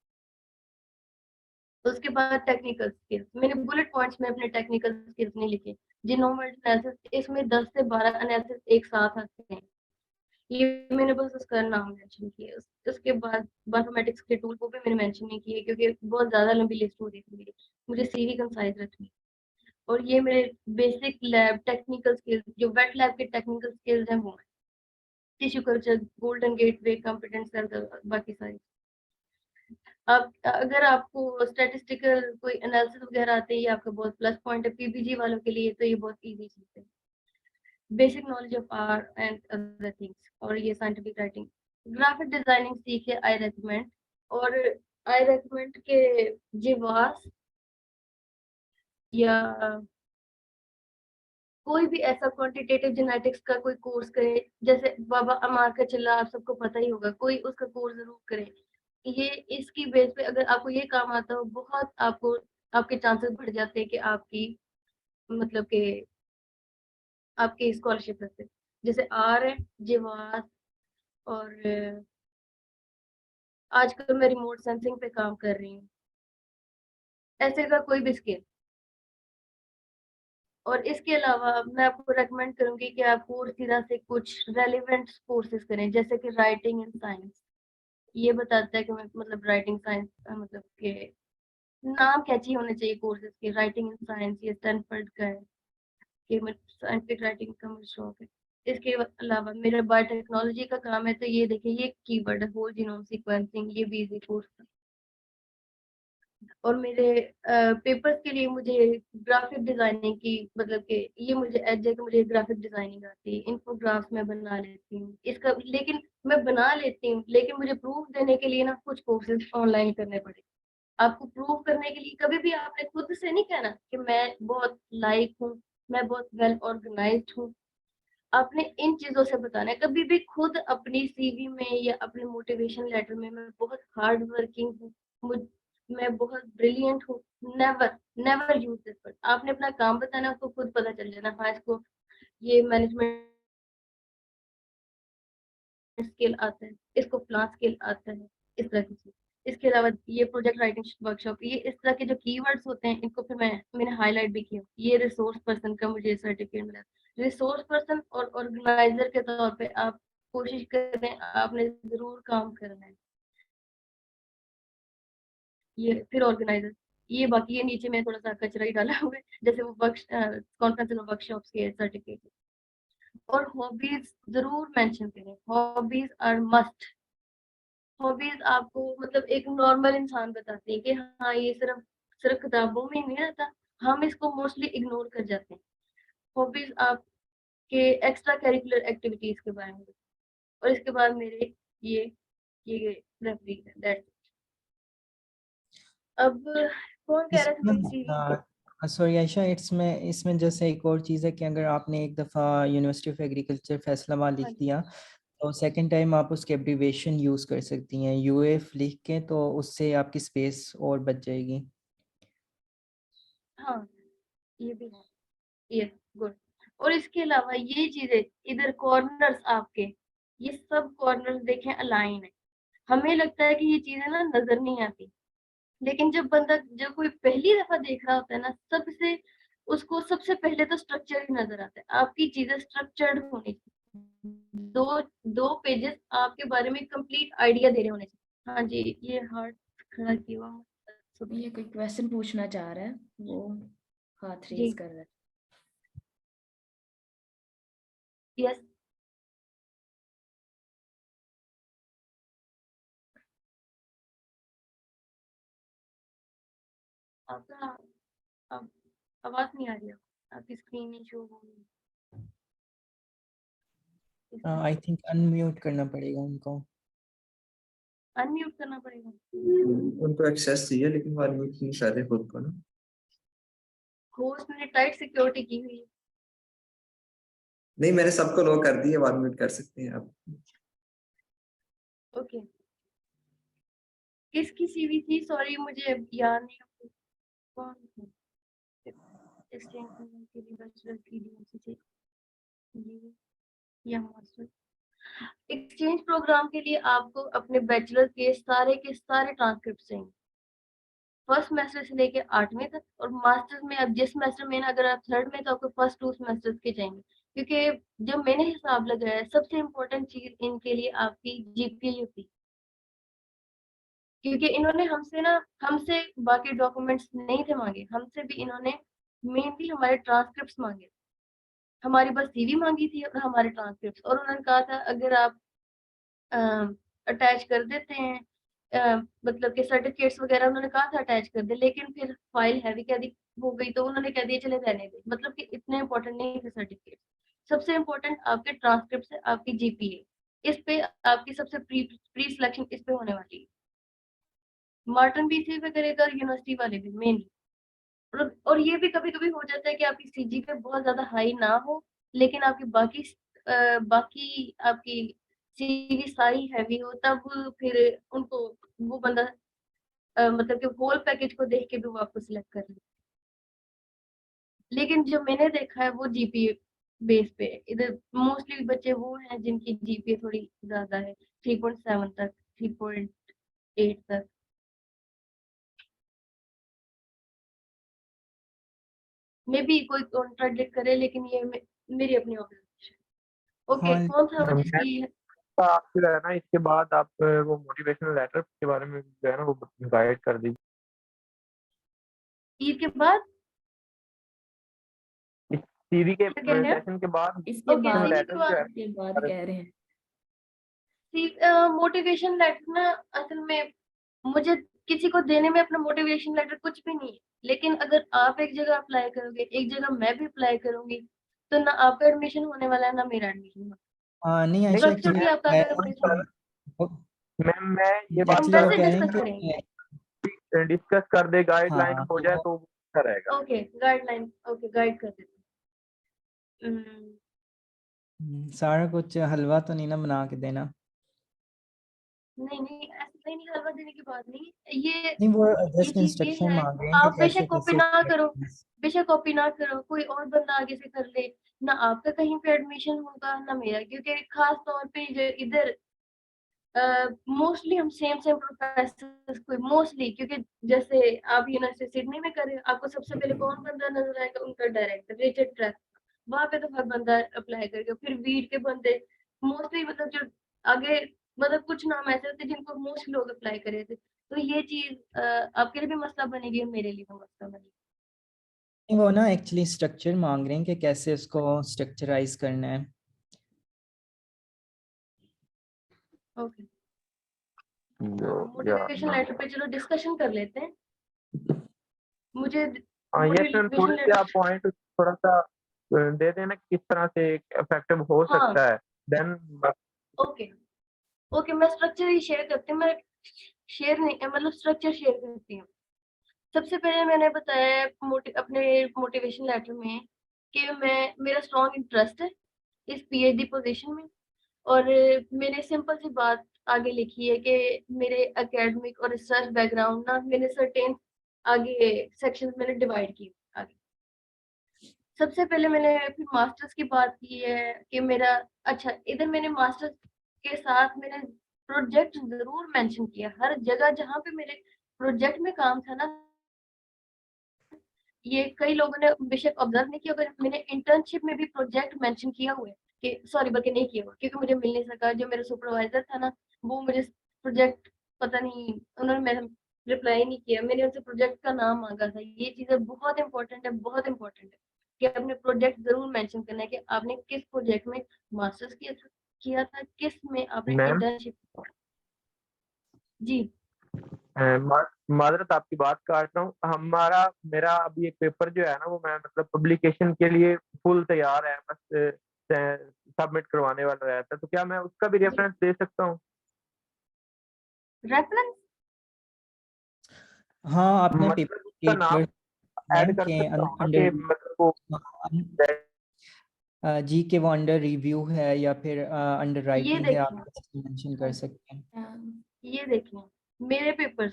उसके बाद टेक्निकल स्किल्स, मैंने बुलेट पॉइंट्स में अपने टेक्निकल स्किल्स नहीं लिखे। जीनोम एनालिसिस, इसमें 10 से 12 एनालिसिस एक साथ आते हैं, ये मैंने बस उसका नाम मेंशन किया। उसके बाद बायोइन्फॉर्मेटिक्स के टूल को भी मैंने मेंशन नहीं किया क्योंकि बहुत ज्यादा लंबी लिस्ट हो रही थी मेरी, मुझे सीवी कंसाइज रखनी। और ये मेरे बेसिक लैब टेक्निकल स्किल्स, जो वेट लैब के टेक्निकल स्किल्स हैं वो है tissue culture, golden gateway, competence cell, बाकी सारी। आप अगर आपको स्टैटिस्टिकल कोई एनालिसिस वगैरह आते हैं, ये आपका बहुत प्लस पॉइंट है। पीपीजी वालों के लिए तो ये बहुत इजी चीज है। Basic knowledge of art and other things, और ये साइंटिफिक राइटिंग, ग्राफिक डिजाइनिंग सीखे, आई रेकमेंड। और आई रेकमेंड के जीवास या कोई भी ऐसा क्वांटिटेटिव जेनेटिक्स का कोई कोर्स करे, जैसे बाबा अमार का चिल्ला आप सबको पता ही होगा, कोई उसका कोर्स जरूर करे। ये इसकी बेस पे अगर आपको ये काम आता हो, बहुत आपको आपके चांसेस बढ़ जाते हैं कि आपकी मतलब के आपकी स्कॉलरशिप लगते। जैसे आर है, जीवास, और आजकल मैं रिमोट सेंसिंग पे काम कर रही हूँ। ऐसे का कोई भी स्किल। और इसके अलावा मैं आपको रेकमेंड करूंगी कि आप कोर्सेरा से कुछ रेलिवेंट कोर्सेज करें, जैसे कि राइटिंग इन साइंस। ये बताता है कि मैं मतलब राइटिंग साइंस मतलब के नाम कैची होने चाहिए कोर्सेज के। राइटिंग इन साइंस ये स्टैनफोर्ड का है कि मैं साइंटिफिक राइटिंग का मुझे शौक है। इसके अलावा मेरा बायोटेक्नोलॉजी का काम है, तो ये देखिए ये कीवर्ड है होल जीनोम सीक्वेंसिंग, ये भी इजी कोर्स था। और मेरे पेपर्स के लिए मुझे ग्राफिक डिजाइनिंग की मतलब कि ये मुझे एज है कि मुझे ग्राफिक डिजाइनिंग आती है, इन्फोग्राफ्स मैं बना लेती हूँ इसका, लेकिन मैं बना लेती हूँ, लेकिन मुझे प्रूफ देने के लिए ना कुछ कोर्सेज ऑनलाइन करने पड़े। आपको प्रूफ करने के लिए कभी भी आपने खुद से नहीं कहना कि मैं बहुत लाइक हूँ, मैं बहुत वेल ऑर्गेनाइज्ड हूँ। आपने इन चीजों से बताना है। कभी भी खुद अपनी सीवी में या अपने मोटिवेशन लेटर में मैं बहुत हार्ड वर्किंग हूँ, मैं बहुत ब्रिलियंट हूँ, never never use this word. आपने अपना काम बताना है, उसको खुद पता चल जाना, हाँ इसको ये मैनेजमेंट स्किल आता है, इसको प्लान स्किल आता है, इस तरह की चीज। इसके अलावा ये प्रोजेक्ट राइटिंग वर्कशॉप, ये इस तरह के जो कीवर्ड्स होते हैं इनको फिर मैंने हाईलाइट भी किया। ये रिसोर्स पर्सन का मुझे सर्टिफिकेट मिला। रिसोर्स पर्सन और ऑर्गेनाइजर के तौर पे आप कोशिश करें, आपने जरूर काम करना है। ये फिर ऑर्गेनाइजर, ये बाकी ये नीचे में थोड़ा सा कचरा ही डाला हुआ है, जैसे वो कॉन्फ्रेंस और वर्कशॉप्स के सर्टिफिकेट। और हॉबीज जरूर मेंशन करें, हॉबीज आर मस्ट। हॉबीज आपको मतलब एक नॉर्मल इंसान बताते हैं कि हाँ ये सिर्फ सिर्फ किताबों में नहीं रहता, हम इसको मोस्टली इग्नोर कर जाते हैं। हॉबीज आपके एक्स्ट्रा करिकुलर एक्टिविटीज के बारे में। और इसके बाद मेरे ये रेफरी है, दैट्स इट। अब कौन कह रहा था कोई सीवी? सॉरी आयशा, इसमें इसमें जैसे एक और चीज़ है कि अगर आपने एक दफ़ा यूनिवर्सिटी ऑफ एग्रीकल्चर फैसलाबाद लिख हाँ जी, दिया तो सेकंड टाइम आप उसके एब्रीवेशन यूज़ कर सकती हैं यूएफ लिख के, तो उससे आपकी स्पेस और बच जाएगी। हाँ ये भी है, यस गुड। और इसके अलावा ये चीजें इधर कॉर्नर्स आपके, ये सब कॉर्नर्स देखें अलाइन है। हमें लगता है कि ये चीजें ना नजर नहीं आती, लेकिन जब कोई पहली दफा देख रहा होता है ना, सबसे उसको सबसे पहले तो स्ट्रक्चर ही नजर आता है। आपकी चीजें स्ट्रक्चर्ड होनी चाहिए, दो दो पेजेस आपके बारे में कंप्लीट आइडिया दे रहे होने चाहिए। हाँ जी, ये हार्ट खड़ा किया हुआ ये कोई क्वेश्चन पूछना चाह रहा है, वो हाथ रेज जी, कर रहा है। यस। आपका आप, आवाज नहीं आ रही है, आपकी स्क्रीन नहीं शो हो रही है। आई थिंक अनम्यूट करना पड़ेगा उनको। अनम्यूट करना पड़ेगा। उनको एक्सेस चाहिए लेकिन वो अनम्यूट नहीं कर रहे खुद को ना। होस्ट ने टाइट सिक्योरिटी की हुई है। नहीं, मैंने सबको लो कर दिए, वो अनम्यूट कर सकते हैं आप। ओके, किसकी सीवी थी? सॉरी मुझे याद नहीं। कौन थी? एक्सचेंज प्रोग्राम के लिए बैचलर की डिग्री चाहिए या मास्टर। एक्सचेंज प्रोग्राम के लिए आपको अपने बैचलर के सारे ट्रांसक्रिप्ट चाहिए, फर्स्ट सेमेस्टर से लेके 8वीं तक। और मास्टर्स में अब जिस सेमेस्टर में ना, अगर आप 3rd में तो आपको फर्स्ट 2 सेमेस्टर्स के चाहिए, क्योंकि जो मैंने हिसाब लगाया है सबसे इम्पोर्टेंट चीज इनके लिए आपकी जीपीए होती है, क्योंकि इन्होंने हमसे बाकी डॉक्यूमेंट्स नहीं थे मांगे, हमसे भी इन्होंने मेनली हमारे ट्रांसक्रिप्ट्स मांगे, हमारी बस सीवी मांगी थी और हमारे ट्रांसक्रिप्ट्स, और उन्होंने कहा था अगर आप अटैच कर देते हैं मतलब कि सर्टिफिकेट्स वगैरह उन्होंने कहा था अटैच कर दे, लेकिन फिर फाइल हैवी कह दी हो गई तो उन्होंने कह दिया चले रहने दे, मतलब कि इतने इंपॉर्टेंट नहीं थे सर्टिफिकेट। सबसे इम्पोर्टेंट आपके ट्रांसक्रिप्ट है, आपकी जीपीए, इस पे आपकी सबसे प्री सिलेक्शन इस पे होने वाली है। मार्टन भी इसी पे करेगा, यूनिवर्सिटी वाले भी मेनली। और ये भी कभी कभी हो जाता है कि आपकी सीजी पे बहुत ज्यादा हाई ना हो, लेकिन आपकी बाकी आपकी सीवी सारी हैवी हो, तब फिर उनको वो बंदा मतलब कि होल पैकेज को देख के भी वो आपको सिलेक्ट कर ले। लेकिन जो मैंने देखा है वो जीपीए बेस पे है। इधर मोस्टली बच्चे वो हैं जिनकी जीपीए थोड़ी ज्यादा है, 3.7 तक, 3.8 तक। मे बी कोई कॉन्ट्राडिक्ट करे, लेकिन ये मेरी अपनी ऑब्जर्वेशन। ओके, हाँ कौन सा मैम, जिसकी आपसे है ना, इसके बाद आप वो मोटिवेशनल लेटर के बारे में जो है ना वो गाइड कर दीजिए। ईद के बाद इस सीवी के क्या कह रहे हैं? सेशन के बाद इसके ओके, बाद, सीवी लेटर के जो है बाद इसके बाद कह रहे हैं। मोटिवेशन लेटर ना, असल में मुझे किसी को देने में अपना मोटिवेशन लेटर कुछ भी नहीं है, लेकिन अगर आप एक जगह अप्लाई करोगे, एक जगह मैं भी अप्लाई करूंगी, तो ना आपका एडमिशन होने वाला है ना मेरा एडमिशन होगा। हाँ नहीं नहीं, आयशा एक्चुअली स्ट्रक्चरली आपका अगर अप्लाई, मैम मैं ये बात हम एक्चुअली कर वो वैसे रहा कह रहे डिस्कस हैं करेंगे। कि डिस्कस कर दे, गाइडलाइन हाँ हो जाए तो अच्छा रहेगा। ओके, गाइडलाइन, ओके गाइड कर देते हैं। सारा कुछ हलवा तो नहीं ना बना के देना? नहीं नहीं, ऐसा नहीं, हलवा देने की बात नहीं, ये नहीं वो ये जस्ट चीज ये इंस्ट्रक्शन है, मांग रहे हैं कि आप कैसे बेशक कॉपी कैसे ना करो, बेशक कॉपी ना करो, कोई और बंदा आगे से कर ले, ना आपका कहीं पे एडमिशन होगा ना मेरा, क्योंकि खास तौर पे जो इधर मोस्टली हम सेम सेम प्रोफेसर को मोस्टली, क्योंकि जैसे आप यूनिवर्सिटी सिडनी में कर रहे हो, आपको सबसे पहले कौन बंदा नजर आएगा, उनका डायरेक्टर रिचर्ड ट्रैक, वहां पे तो हर बंदा अप्लाई करेगा। फिर वीट के बंदे मोस्टली, मतलब जो आगे, मतलब कुछ नाम ऐसे होते हैं जिनको मोस्ट लोग अप्लाई करे थे, तो ये चीज आपके लिए भी मसला बनेगी और मेरे लिए भी मसला बनेगी। नहीं, वो ना एक्चुअली स्ट्रक्चर मांग रहे हैं कि कैसे उसको स्ट्रक्चराइज करना है। ओके, या मोटिवेशन लेटर पे चलो डिस्कशन कर लेते हैं। मुझे यस मैम, मोटिवेशन थोड़े से लेटर, आप पॉइंट थोड़ा सा दे देना कि किस तरह से इफेक्टिव हो हाँ सकता है, देन ओके ओके, मैं स्ट्रक्चर ही शेयर करती हूँ, मैं शेयर नहीं, मतलब स्ट्रक्चर शेयर करती हूँ। सबसे पहले मैंने बताया है अपने मोटिवेशन लेटर में कि मेरा स्ट्रॉन्ग इंटरेस्ट है इस पीएचडी पोजीशन में, और मैंने सिंपल सी बात आगे लिखी है कि मेरे एकेडमिक और रिसर्च बैकग्राउंड ना, मैंने सर्टेन आगे सेक्शंस मैंने डिवाइड किए आगे। सबसे पहले मैंने फिर मास्टर्स की बात की है कि मेरा, अच्छा इधर मैंने मास्टर्स के साथ मैंने प्रोजेक्ट जरूर मेंशन किया, हर जगह जहाँ पे मेरे प्रोजेक्ट में काम था ना, ये कई लोगों ने बेशक ऑब्जर्व नहीं किया, पर मैंने इंटर्नशिप में भी प्रोजेक्ट मेंशन किया हुआ है, कि सॉरी बल्कि नहीं किया हुआ, क्योंकि मुझे मिल नहीं सका, जो मेरा सुपरवाइजर था ना, वो मुझे प्रोजेक्ट, पता नहीं उन्होंने मेरा रिप्लाई नहीं किया, मैंने उनसे प्रोजेक्ट का नाम मांगा था। ये चीजें बहुत इंपॉर्टेंट है, बहुत इंपॉर्टेंट है कि अपने प्रोजेक्ट जरूर मेंशन करना है कि आपने किस प्रोजेक्ट में मास्टर्स किया था, किस में आपने मैम इंटर्नशिप। जी माजरत आपकी बात काट रहा हूँ, मेरा अभी एक पेपर जो है ना वो मैं मतलब पब्लिकेशन के लिए फुल तैयार है, बस सबमिट करवाने वाला रहता है, तो क्या मैं उसका भी रेफरेंस दे सकता हूँ? रेफरेंस, हाँ आपने मतलब पेपर उसका नाम ऐड हैं कर कि सकता हूँ ना अंडर, कि मतलब वो जी के वो अंडर रिव्यू है या फिर अंडर ये राइटिंग है, आप देखिए, मेंशन कर सकते हैं। ये देखिए मेरे पेपर्स,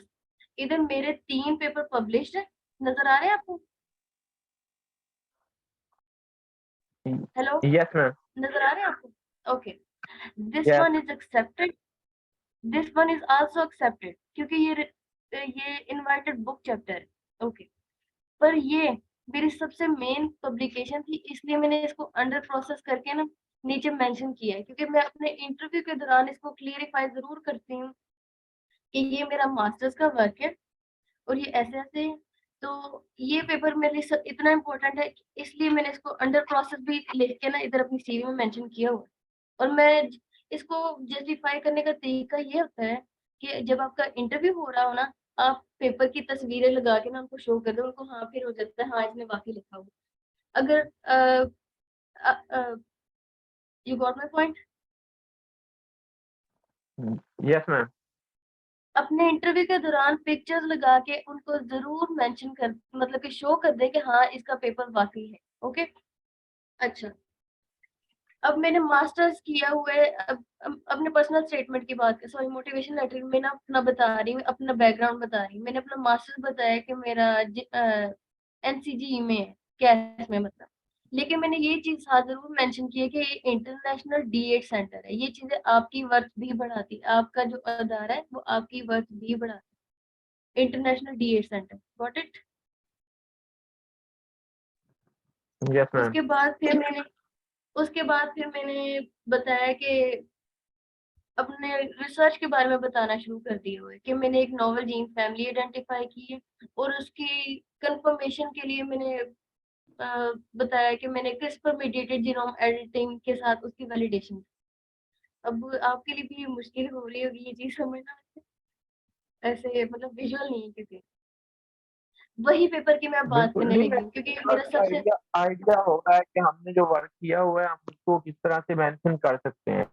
इधर मेरे 3 पेपर पब्लिश्ड है, नजर आ रहे हैं आपको? Hello, Yes, ma'am. नजर आ रहे हैं आपको? Okay, this Yes. One is accepted, this one is also accepted, क्योंकि ये इनवाइटेड बुक चैप्टर है। ओके, पर ये मेरी सबसे मेन पब्लिकेशन थी, इसलिए मैंने इसको अंडर प्रोसेस करके ना नीचे मेंशन किया है, क्योंकि मैं अपने इंटरव्यू के दौरान इसको क्लियरिफाई जरूर करती हूँ कि ये मेरा मास्टर्स का वर्क है और ये ऐसे ऐसे है। तो ये पेपर मेरे लिए इतना इम्पोर्टेंट है, इसलिए मैंने इसको अंडर प्रोसेस भी लिख के ना इधर अपनी सीवी में मेंशन किया हुआ है। और मैं इसको जस्टिफाई करने का तरीका ये होता है कि जब आपका इंटरव्यू हो रहा हो ना, आप पेपर की तस्वीरें लगा के ना उनको शो कर दो, उनको हाँ फिर हो जाता है हाँ इसने वाकई लिखा हुआ। अगर you got my point? Yes, ma'am. अपने इंटरव्यू के दौरान पिक्चर्स लगा के उनको जरूर मेंशन कर, मतलब कि शो कर दे कि हाँ इसका पेपर वाकई है। ओके, अच्छा, अब मैंने मास्टर्स किया हुआ है। अब अपने पर्सनल स्टेटमेंट की बात कर, सॉरी, मोटिवेशन लेटर में ना अपना बता रही हूँ, अपना बैकग्राउंड बता रही हूँ। मैंने अपना मास्टर्स बताया कि मेरा एनसीजी में है, कैश में मतलब। लेकिन मैंने ये चीज साथ जरूर मेंशन की है कि ये इंटरनेशनल डीएड सेंटर है। ये चीजें आपकी वर्थ भी बढ़ाती है, आपका जो अदारा है वो आपकी वर्थ भी बढ़ाती है। International DEd centre, got it? Yes, ma'am. उसके बाद फिर मैंने बताया कि अपने रिसर्च के बारे में बताना शुरू कर दिया हुआ है कि मैंने एक नोवेल जीन फैमिली आइडेंटिफाई की है, और उसकी कंफर्मेशन के लिए मैंने बताया कि मैंने क्रिस्पर मीडिएटेड जीनोम एडिटिंग के साथ उसकी वैलिडेशन। अब आपके लिए भी मुश्किल हो रही होगी ये चीज समझना, ऐसे मतलब विजुअल नहीं है, क्योंकि वही पेपर की मैं बात बिल्कुल करने नहीं, लगी हूँ, क्योंकि मेरा सबसे आइडिया हो रहा है कि हमने जो वर्क किया हुआ है हम उसको किस तरह से मेंशन कर सकते हैं।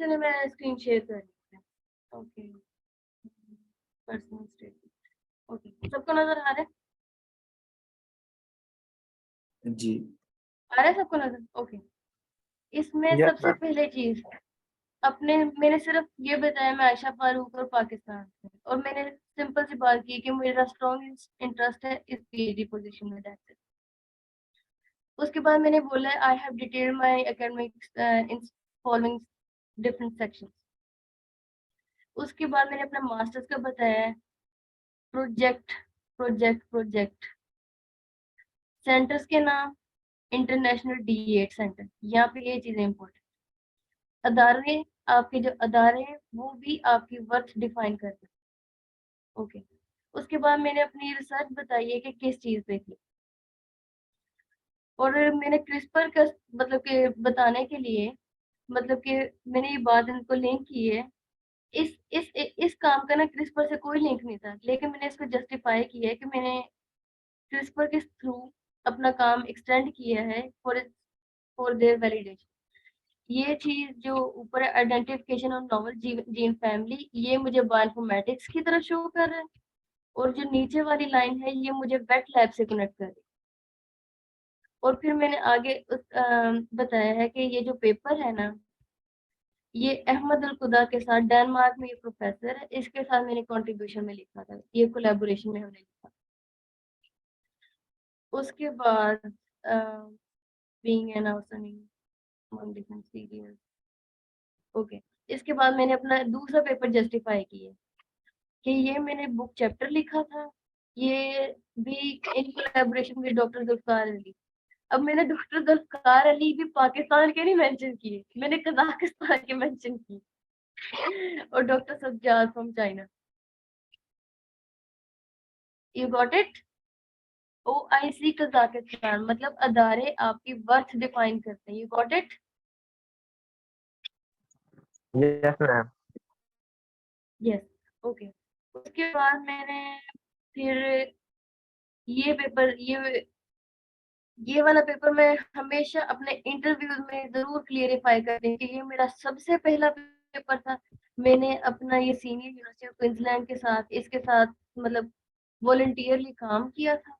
चलिए मैं स्क्रीन शेयर कर रही हूँ। Okay, personal statement. ओके, सबको नजर आ रहा है? जी। आ रहा है सबको नजर? ओके, इसमें Yes, सबसे ma'am. पहले चीज मैंने सिर्फ ये बताया मैं आयशा फारूक और पाकिस्तान से, और मैंने सिंपल सी बात की कि मेरा स्ट्रॉन्ग इंटरेस्ट है इस पीएचडी पोजीशन में, दैट्स इट। उसके बाद मैंने बोला I have detailed my academics in following different sections. उसके बाद मैंने अपना मास्टर्स का बताया, प्रोजेक्ट प्रोजेक्ट प्रोजेक्ट, सेंटर्स के नाम इंटरनेशनल डीएड सेंटर, यहाँ पे ये चीजें इंपॉर्टेंट। अदारे, आपके जो अदारे हैं वो भी आपकी वर्थ डिफाइन करते हैं। ओके, उसके बाद मैंने अपनी रिसर्च बताई है कि किस चीज पे थी, और मैंने क्रिस्पर का मतलब कि बताने के लिए, मतलब कि मैंने ये बात इनको लिंक की है। इस काम का ना क्रिस्पर से कोई लिंक नहीं था, लेकिन मैंने इसको जस्टिफाई किया है कि मैंने क्रिस्पर के थ्रू अपना काम एक्सटेंड किया है फॉर देयर वैलिडेशन। ये चीज जो ऊपर identification of novel gene family, ये मुझे बायोइन्फॉर्मेटिक्स की तरह शो कर रहा है, और जो नीचे वाली लाइन है ये मुझे वेट लैब से कनेक्ट कर रही है। और फिर मैंने आगे बताया है कि ये जो पेपर है ना, ये अहमद अल खुदा के साथ, डेनमार्क में ये प्रोफेसर है, इसके साथ मैंने कंट्रीब्यूशन में लिखा था, ये कोलैबोरेशन में हमने लिखा। उसके बाद being an outstanding among different serials। Okay, इसके बाद मैंने अपना दूसरा पेपर जस्टिफाई किया कि ये मैंने बुक चैप्टर लिखा था, ये भी in collaboration with doctor Zulfikar Ali. अब मैंने डॉक्टर जुल्फकार अली भी पाकिस्तान के नहीं मेंशन किए, मैंने कजाकिस्तान के मेंशन किए, और doctor Sajjad from China. You got it? OIC Kazakhstan, मतलब अदारे आपकी वर्थ डिफाइन करते हैं। You got it? Yes, ma'am. Yes, okay. उसके बाद मैंने फिर ये वाला पेपर मैं हमेशा अपने इंटरव्यूज में जरूर क्लियरिफाई करती हूँ कि ये मेरा सबसे पहला पेपर था। मैंने अपना ये सीनियर यूनिवर्सिटी ऑफ क्वींसलैंड के साथ, इसके साथ मतलब वॉलंटियरली काम किया था,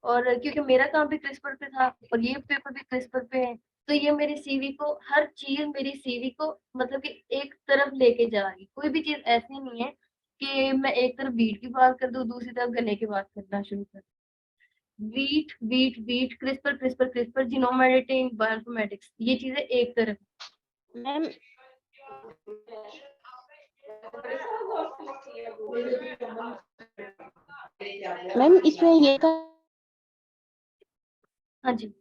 और क्योंकि मेरा काम भी क्रिस्पर पे था और ये पेपर भी क्रिस्पर पे है, तो ये मेरी सीवी को, हर चीज मेरी सीवी को मतलब कि एक तरफ लेके जा रही। कोई भी चीज ऐसी नहीं है कि मैं एक तरफ बीट की बात कर दूं, दूसरी तरफ गन्ने की बात करना शुरू कर दूं। Wheat wheat wheat, CRISPR CRISPR CRISPR, genome editing, bioinformatics, ये चीजें एक तरफ। मैम मैम इसमें ये का हाँ जी,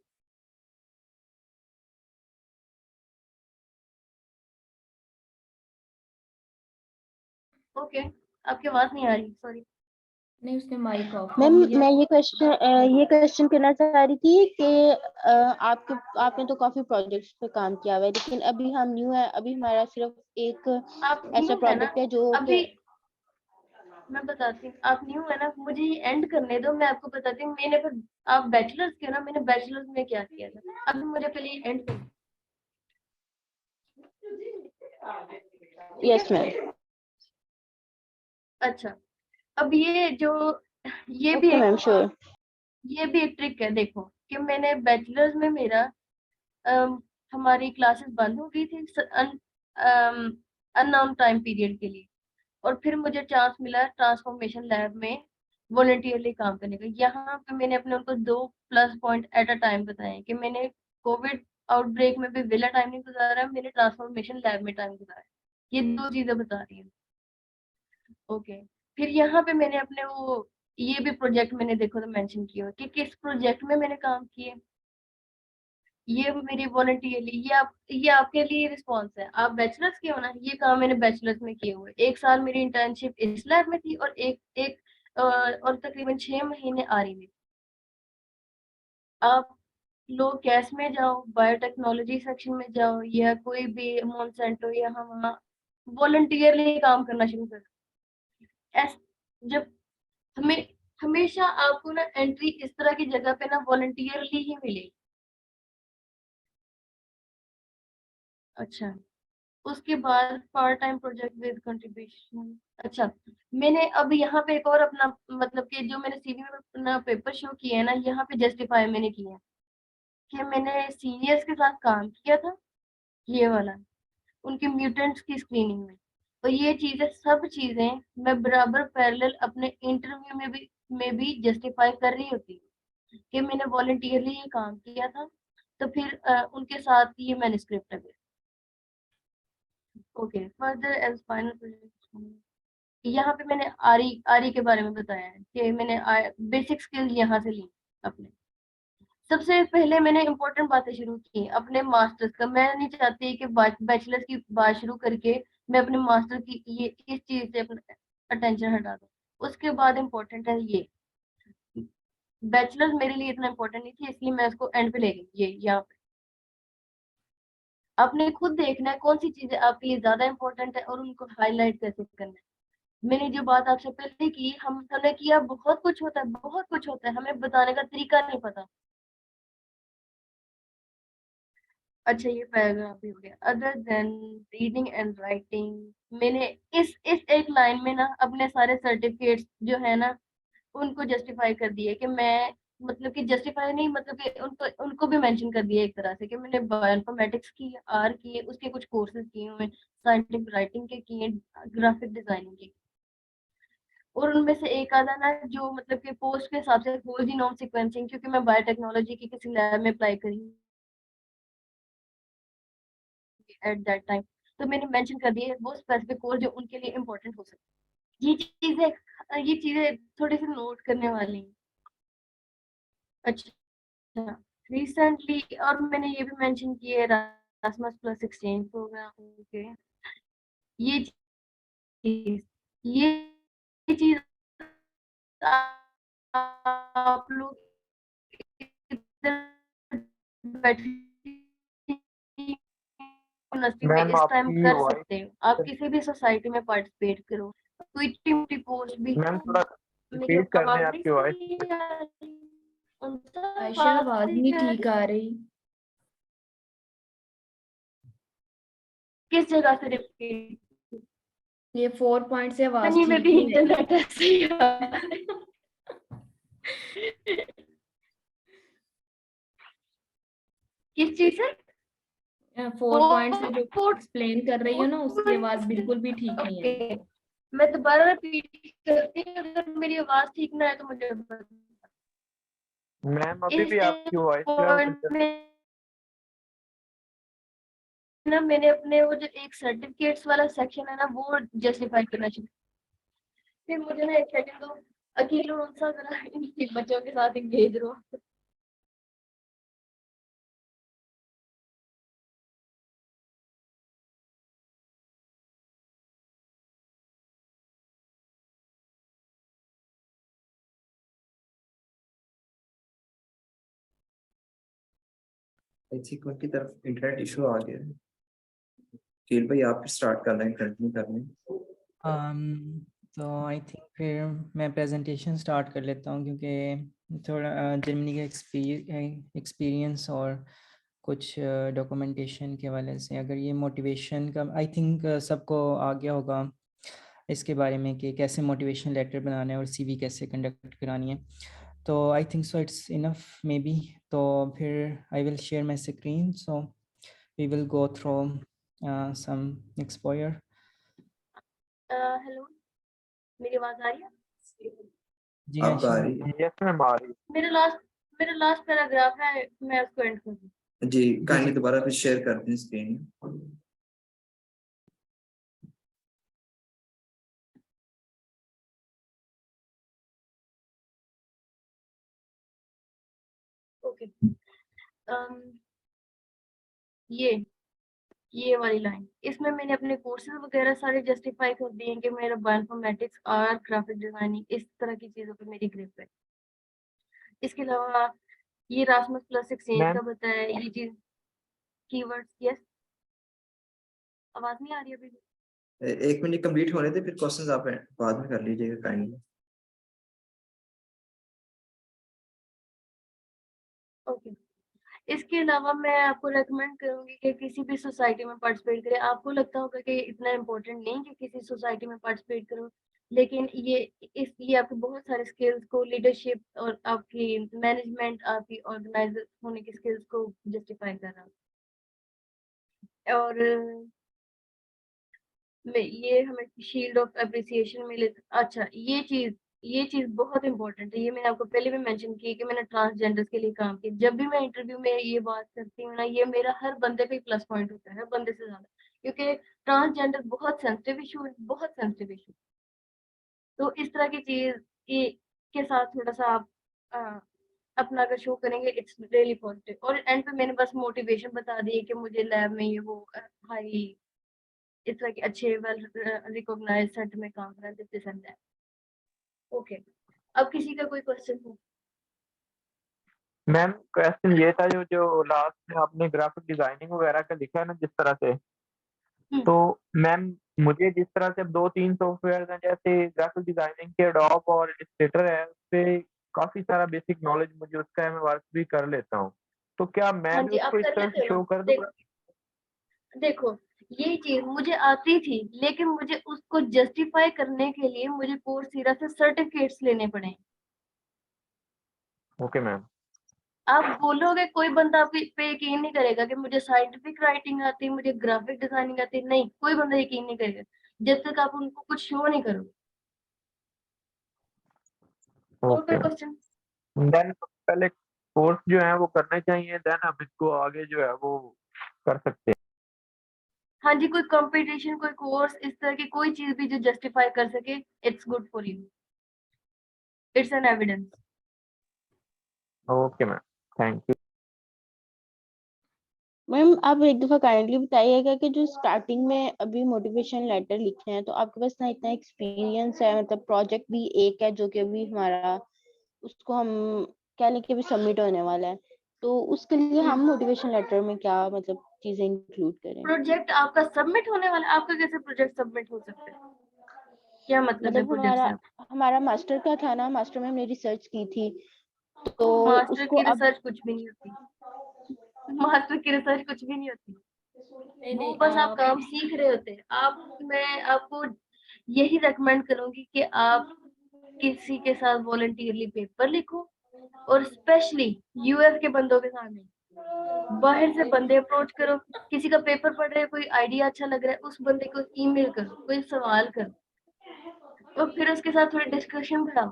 ओके, आपकी आवाज नहीं आ रही, सॉरी। नहीं, उसने माइक ऑफ कर मैम लिया। मैं ये क्वेश्चन करना चाह रही थी कि आपने तो काफी प्रोजेक्ट्स पे काम किया हुआ है, लेकिन अभी हम न्यू है, अभी हमारा सिर्फ एक आप ऐसा न्यू है ना, प्रोजेक्ट है जो अभी मैं बताती हूँ, आप न्यू है ना, मुझे ये एंड करने दो, मैं आपको बताती हूँ। मैंने फिर, आप बैचलर्स के हो ना, मैंने बैचलर्स में क्या किया था, अभी मुझे पहले ये एंड करना। Yes ma'am. अच्छा, अब ये जो, ये भी ओके एक, मैम श्योर। ये भी एक ट्रिक है, देखो कि मैंने बैचलर्स में मेरा हमारी क्लासेस बंद हो गई थी अननोन टाइम पीरियड के लिए, और फिर मुझे चांस मिला ट्रांसफॉर्मेशन लैब में वॉलंटियरली काम करने का। यहाँ पे मैंने अपने उनको 2 plus point at a time बताए कि मैंने कोविड आउटब्रेक में भी विला टाइम नहीं गुजारा, मैंने ट्रांसफॉर्मेशन लैब में टाइम गुजारा। ये 2 चीजें बता रही हूँ। ओके, फिर यहाँ पे मैंने अपने वो, ये भी प्रोजेक्ट मैंने देखो तो मेंशन किया कि किस प्रोजेक्ट में मैंने काम किए। ये मेरी वॉलंटियरली, ये आपके लिए रिस्पॉन्स है, आप बैचलर्स के हो ना, ये काम मैंने बैचलर्स में किए हुए। 1 साल मेरी इंटर्नशिप इस लैब में थी, और एक एक और तकरीबन 6 महीने आ रही थी। आप लोग कैस में जाओ, बायोटेक्नोलॉजी सेक्शन में जाओ, या कोई भी मोनसेंटो, यहाँ वहाँ वॉलंटियरली काम करना शुरू कर। ऐस जब हमें हमेशा आपको ना एंट्री इस तरह की जगह पे ना वॉलंटियरली ही मिलेगी। अच्छा, उसके बाद part time project with contribution. अच्छा, मैंने अब यहाँ पे एक और अपना, मतलब कि जो मैंने सीवी में अपना पेपर शो किया है ना, यहाँ पे जस्टिफाई मैंने किया है कि मैंने सीनियर्स के साथ काम किया था, ये वाला, उनके म्यूटेंट्स की स्क्रीनिंग में। और ये चीजें, सब चीजें मैं बराबर पैरेलल अपने इंटरव्यू में भी जस्टिफाई कर रही होती हूँ कि मैंने वॉलंटियरली ये काम किया था। तो फिर उनके साथ ये मैन्युस्क्रिप्ट है। Okay, further as final project, यहाँ पे मैंने आरी आरी के बारे में बताया है कि मैंने बेसिक स्किल यहाँ से ली अपने। सबसे पहले मैंने इम्पोर्टेंट बातें शुरू की अपने मास्टर्स का। मैं नहीं चाहती कि बैचलर्स की बात शुरू करके मैं अपने मास्टर की ये इस चीज से अपना अटेंशन हटा दूं। उसके बाद इम्पोर्टेंट है ये, बैचलर्स मेरे लिए इतना इम्पोर्टेंट नहीं थी, इसलिए मैं इसको एंड पे ले गई। ये यहाँ पे आपने खुद देखना है कौन सी चीजें आपके लिए ज्यादा इम्पोर्टेंट है और उनको हाईलाइट कैसे करना है। मैंने जो बात आपसे पहले की, हमने किया, बहुत कुछ होता है, बहुत कुछ होता है, हमें बताने का तरीका नहीं पता। अच्छा, ये पैराग्राफ भी हो गया। Other than reading and writing, मैंने इस एक लाइन में ना अपने सारे सर्टिफिकेट्स जो है ना उनको जस्टिफाई कर दिए कि मैं, मतलब कि जस्टिफाई नहीं, मतलब कि उनको उनको भी मेंशन कर दिया एक तरह से कि मैंने बायोइन्फॉर्मेटिक्स की, आर की, उसके कुछ कोर्सेज किए हुए, साइंटिफिक राइटिंग के किए, ग्राफिक डिजाइनिंग के। और उनमें से एक आधा ना जो मतलब कि पोस्ट के हिसाब से होल जीनोम सीक्वेंसिंग, क्योंकि मैं बायोटेक्नोलॉजी की किसी लैब में अप्लाई करी एट दैट टाइम, तो मैंने मेंशन कर दिए वो स्पेसिफिक कोर्स जो उनके लिए इम्पोर्टेंट हो सकते। ये चीजें थोड़ी सी नोट करने वाली हैं। अच्छा, रिसेंटली, और मैंने ये भी मेंशन किया है Erasmus प्लस एक्सचेंज प्रोग्राम के, ये चीज ये चीज आप लोग इधर बैठे यूनिवर्सिटी में मैम इस टाइम आपकी कर वॉइस, सकते हो। आप किसी भी सोसाइटी में पार्टिसिपेट करो, कोई टीम पोस्ट भी मैम थोड़ा मेरी रिपीट कर दें आवाज नहीं आपकी वॉइस। सही आ रही, उनका आयशा, आवाज आवाज सही नहीं आ ठीक रही, आ रही। किस जगह से रिपीट? ये 4 पॉइंट से आवाज नहीं, में ठीक भी नहीं इंटरनेट ऐसे ही आ है। किस चीज से? 4 पॉइंट से जो फोर, एक्सप्लेन कर रही हो ना, उसकी आवाज बिल्कुल भी ठीक नहीं है। ओके, मैं दोबारा रिपीट करती हूँ, अगर मेरी आवाज ठीक ना है तो मुझे बताना। मैम अभी इस भी आपकी वॉइस जो है वो पॉइंट clear- में ना मैंने अपने वो जो एक सर्टिफिकेट्स वाला सेक्शन है ना वो जस्टिफाई करना शुरू। फिर मुझे ना एक सेकंड दो, अकेले कौन सा जरा इन बच्चों के साथ एंगेज रहो। आई थिंक उनकी तरफ इंटरनेट इशू आ गया है। केल भाई आप स्टार्ट करना है, कंटिन्यू करना है। तो आई थिंक फिर मैं प्रेजेंटेशन स्टार्ट कर लेता हूँ, क्योंकि थोड़ा जर्मनी का एक्सपीरियंस और कुछ डॉक्यूमेंटेशन के हवाले से, अगर ये मोटिवेशन का आई थिंक सबको आ गया होगा इसके बारे में कि कैसे मोटिवेशन लेटर बनाना है और सीवी कैसे कंडक्ट करानी है। तो I think so it's enough may be. तो फिर I will share my screen, so we will go through some exposure. Hello, मेरी आवाज आ रही है? जी अब आ आयशा। रही है। Yes मैम आ रही है। मेरा लास्ट पैराग्राफ है, मैं उसको एंड कर दूँ। जी जी काइंडली जी दोबारा फिर शेयर कर दें स्क्रीन। ओके। ये ये वाली लाइन, इसमें मैंने अपने कोर्सेज वगैरह सारे जस्टिफाई कर दिए कि मेरा बायोइन्फॉर्मेटिक्स और ग्राफिक डिजाइनिंग इस तरह की चीजों पे मेरी ग्रिप है। इसके अलावा ये रासमस प्लस एक्सचेंज मैम का बताया, ये चीज कीवर्ड्स। यस, आवाज नहीं आ रही अभी? एक मिनट कंप्लीट होने दे, फिर क्वेश्चंस आप बाद में कर लीजिएगा काइंडली। ओके। इसके अलावा मैं आपको रेकमेंड करूंगी कि किसी भी सोसाइटी में पार्टिसिपेट करें। आपको लगता होगा कि इतना इम्पोर्टेंट नहीं कि किसी सोसाइटी में पार्टिसिपेट करो, लेकिन ये आपके बहुत सारे स्किल्स को, लीडरशिप और आपकी मैनेजमेंट, आपकी ऑर्गेनाइजर होने की स्किल्स को जस्टिफाई कर रहा है। और ये हमें शील्ड ऑफ अप्रिसिएशन मिले। अच्छा, ये चीज बहुत इंपॉर्टेंट है। ये मैंने आपको पहले भी मेंशन की कि मैंने ट्रांसजेंडर्स के लिए काम किया। जब भी मैं इंटरव्यू में ये बात करती हूँ ना, ये मेरा हर बंदे पे प्लस पॉइंट होता है, हर बंदे से ज्यादा, क्योंकि ट्रांसजेंडर बहुत सेंसिटिव इशू है, बहुत सेंसिटिव इशू। तो इस तरह की चीज के साथ थोड़ा सा आप अ, अपना अगर शो करेंगे, इट्स रियली पॉजिटिव। और एंड पे मैंने बस मोटिवेशन बता दी है कि मुझे लैब में ये वो हाई इस तरह के अच्छे वेल रिकॉग्नाइज्ड सेंटर में काम करना, दिस एंड दैट। ओके, अब किसी का कोई क्वेश्चन हो? मैम क्वेश्चन ये था, जो जो लास्ट में आपने ग्राफिक डिजाइनिंग वगैरह का लिखा है ना जिस तरह से, तो मैम मुझे जिस तरह से अब 2-3 सॉफ्टवेयर हैं, जैसे ग्राफिक डिजाइनिंग के एडोब और इलस्ट्रेटर है, उसपे काफी सारा बेसिक नॉलेज मुझे उसका है, मैं वर्क भी कर लेता हूँ। तो क्या मैं हाँ भी जी, आप उसको इस कर तरह लेते से हो ना। शो कर दूंगा? देखो, ये चीज मुझे आती थी, लेकिन मुझे उसको जस्टिफाई करने के लिए मुझे कोर्सेरा से सर्टिफिकेट्स लेने पड़े। Okay ma'am. आप बोलोगे, कोई बंदा आप पे यकीन नहीं करेगा कि मुझे साइंटिफिक राइटिंग आती है, मुझे ग्राफिक डिजाइनिंग आती है। नहीं, कोई बंदा यकीन नहीं करेगा जब तक आप उनको कुछ शो नहीं करो। और कोई ओके क्वेश्चन? देन पहले कोर्स जो है वो करने चाहिए, देन आप इसको आगे जो है वो कर सकते हाँ जी, कोई कंपटीशन, कोई कोर्स, इस तरह की कोई चीज भी जो जस्टिफाई कर सके, it's good for you, it's an evidence. हैं। Okay ma'am, thank you. Ma'am आप एक दफा काइंडली बताइएगा कि जो स्टार्टिंग में अभी मोटिवेशन लेटर लिखना है, तो आपके पास ना इतना एक्सपीरियंस है, मतलब प्रोजेक्ट भी एक है जो कि अभी हमारा, उसको हम क्या लेके अभी सबमिट होने वाला है, तो उसके लिए हम मोटिवेशन लेटर में क्या मतलब चीजें इंक्लूड करें? प्रोजेक्ट आपका सबमिट होने वाला है? आपका कैसे प्रोजेक्ट सबमिट हो सकता है? क्या मतलब है मतलब प्रोजेक्ट से? हमारा मास्टर का था ना, मास्टर में हमने रिसर्च की थी, तो मास्टर उसको की अब रिसर्च कुछ भी नहीं होती। मास्टर की रिसर्च कुछ भी नहीं होती। नहीं वो नहीं बस आप आप काम सीख रहे होते हैं। मैं आपको यही रेकमेंड करूंगी कि आप किसी के साथ वॉलंटियरली पेपर लिखो, और स्पेशली यूएस के बंदों के सामने बाहर से बंदे अप्रोच करो। किसी का पेपर पढ़ रहे हो, कोई आइडिया अच्छा लग रहा है, उस बंदे को ईमेल करो, कोई सवाल करो, और फिर उसके साथ थोड़ी डिस्कशन बढ़ाओ,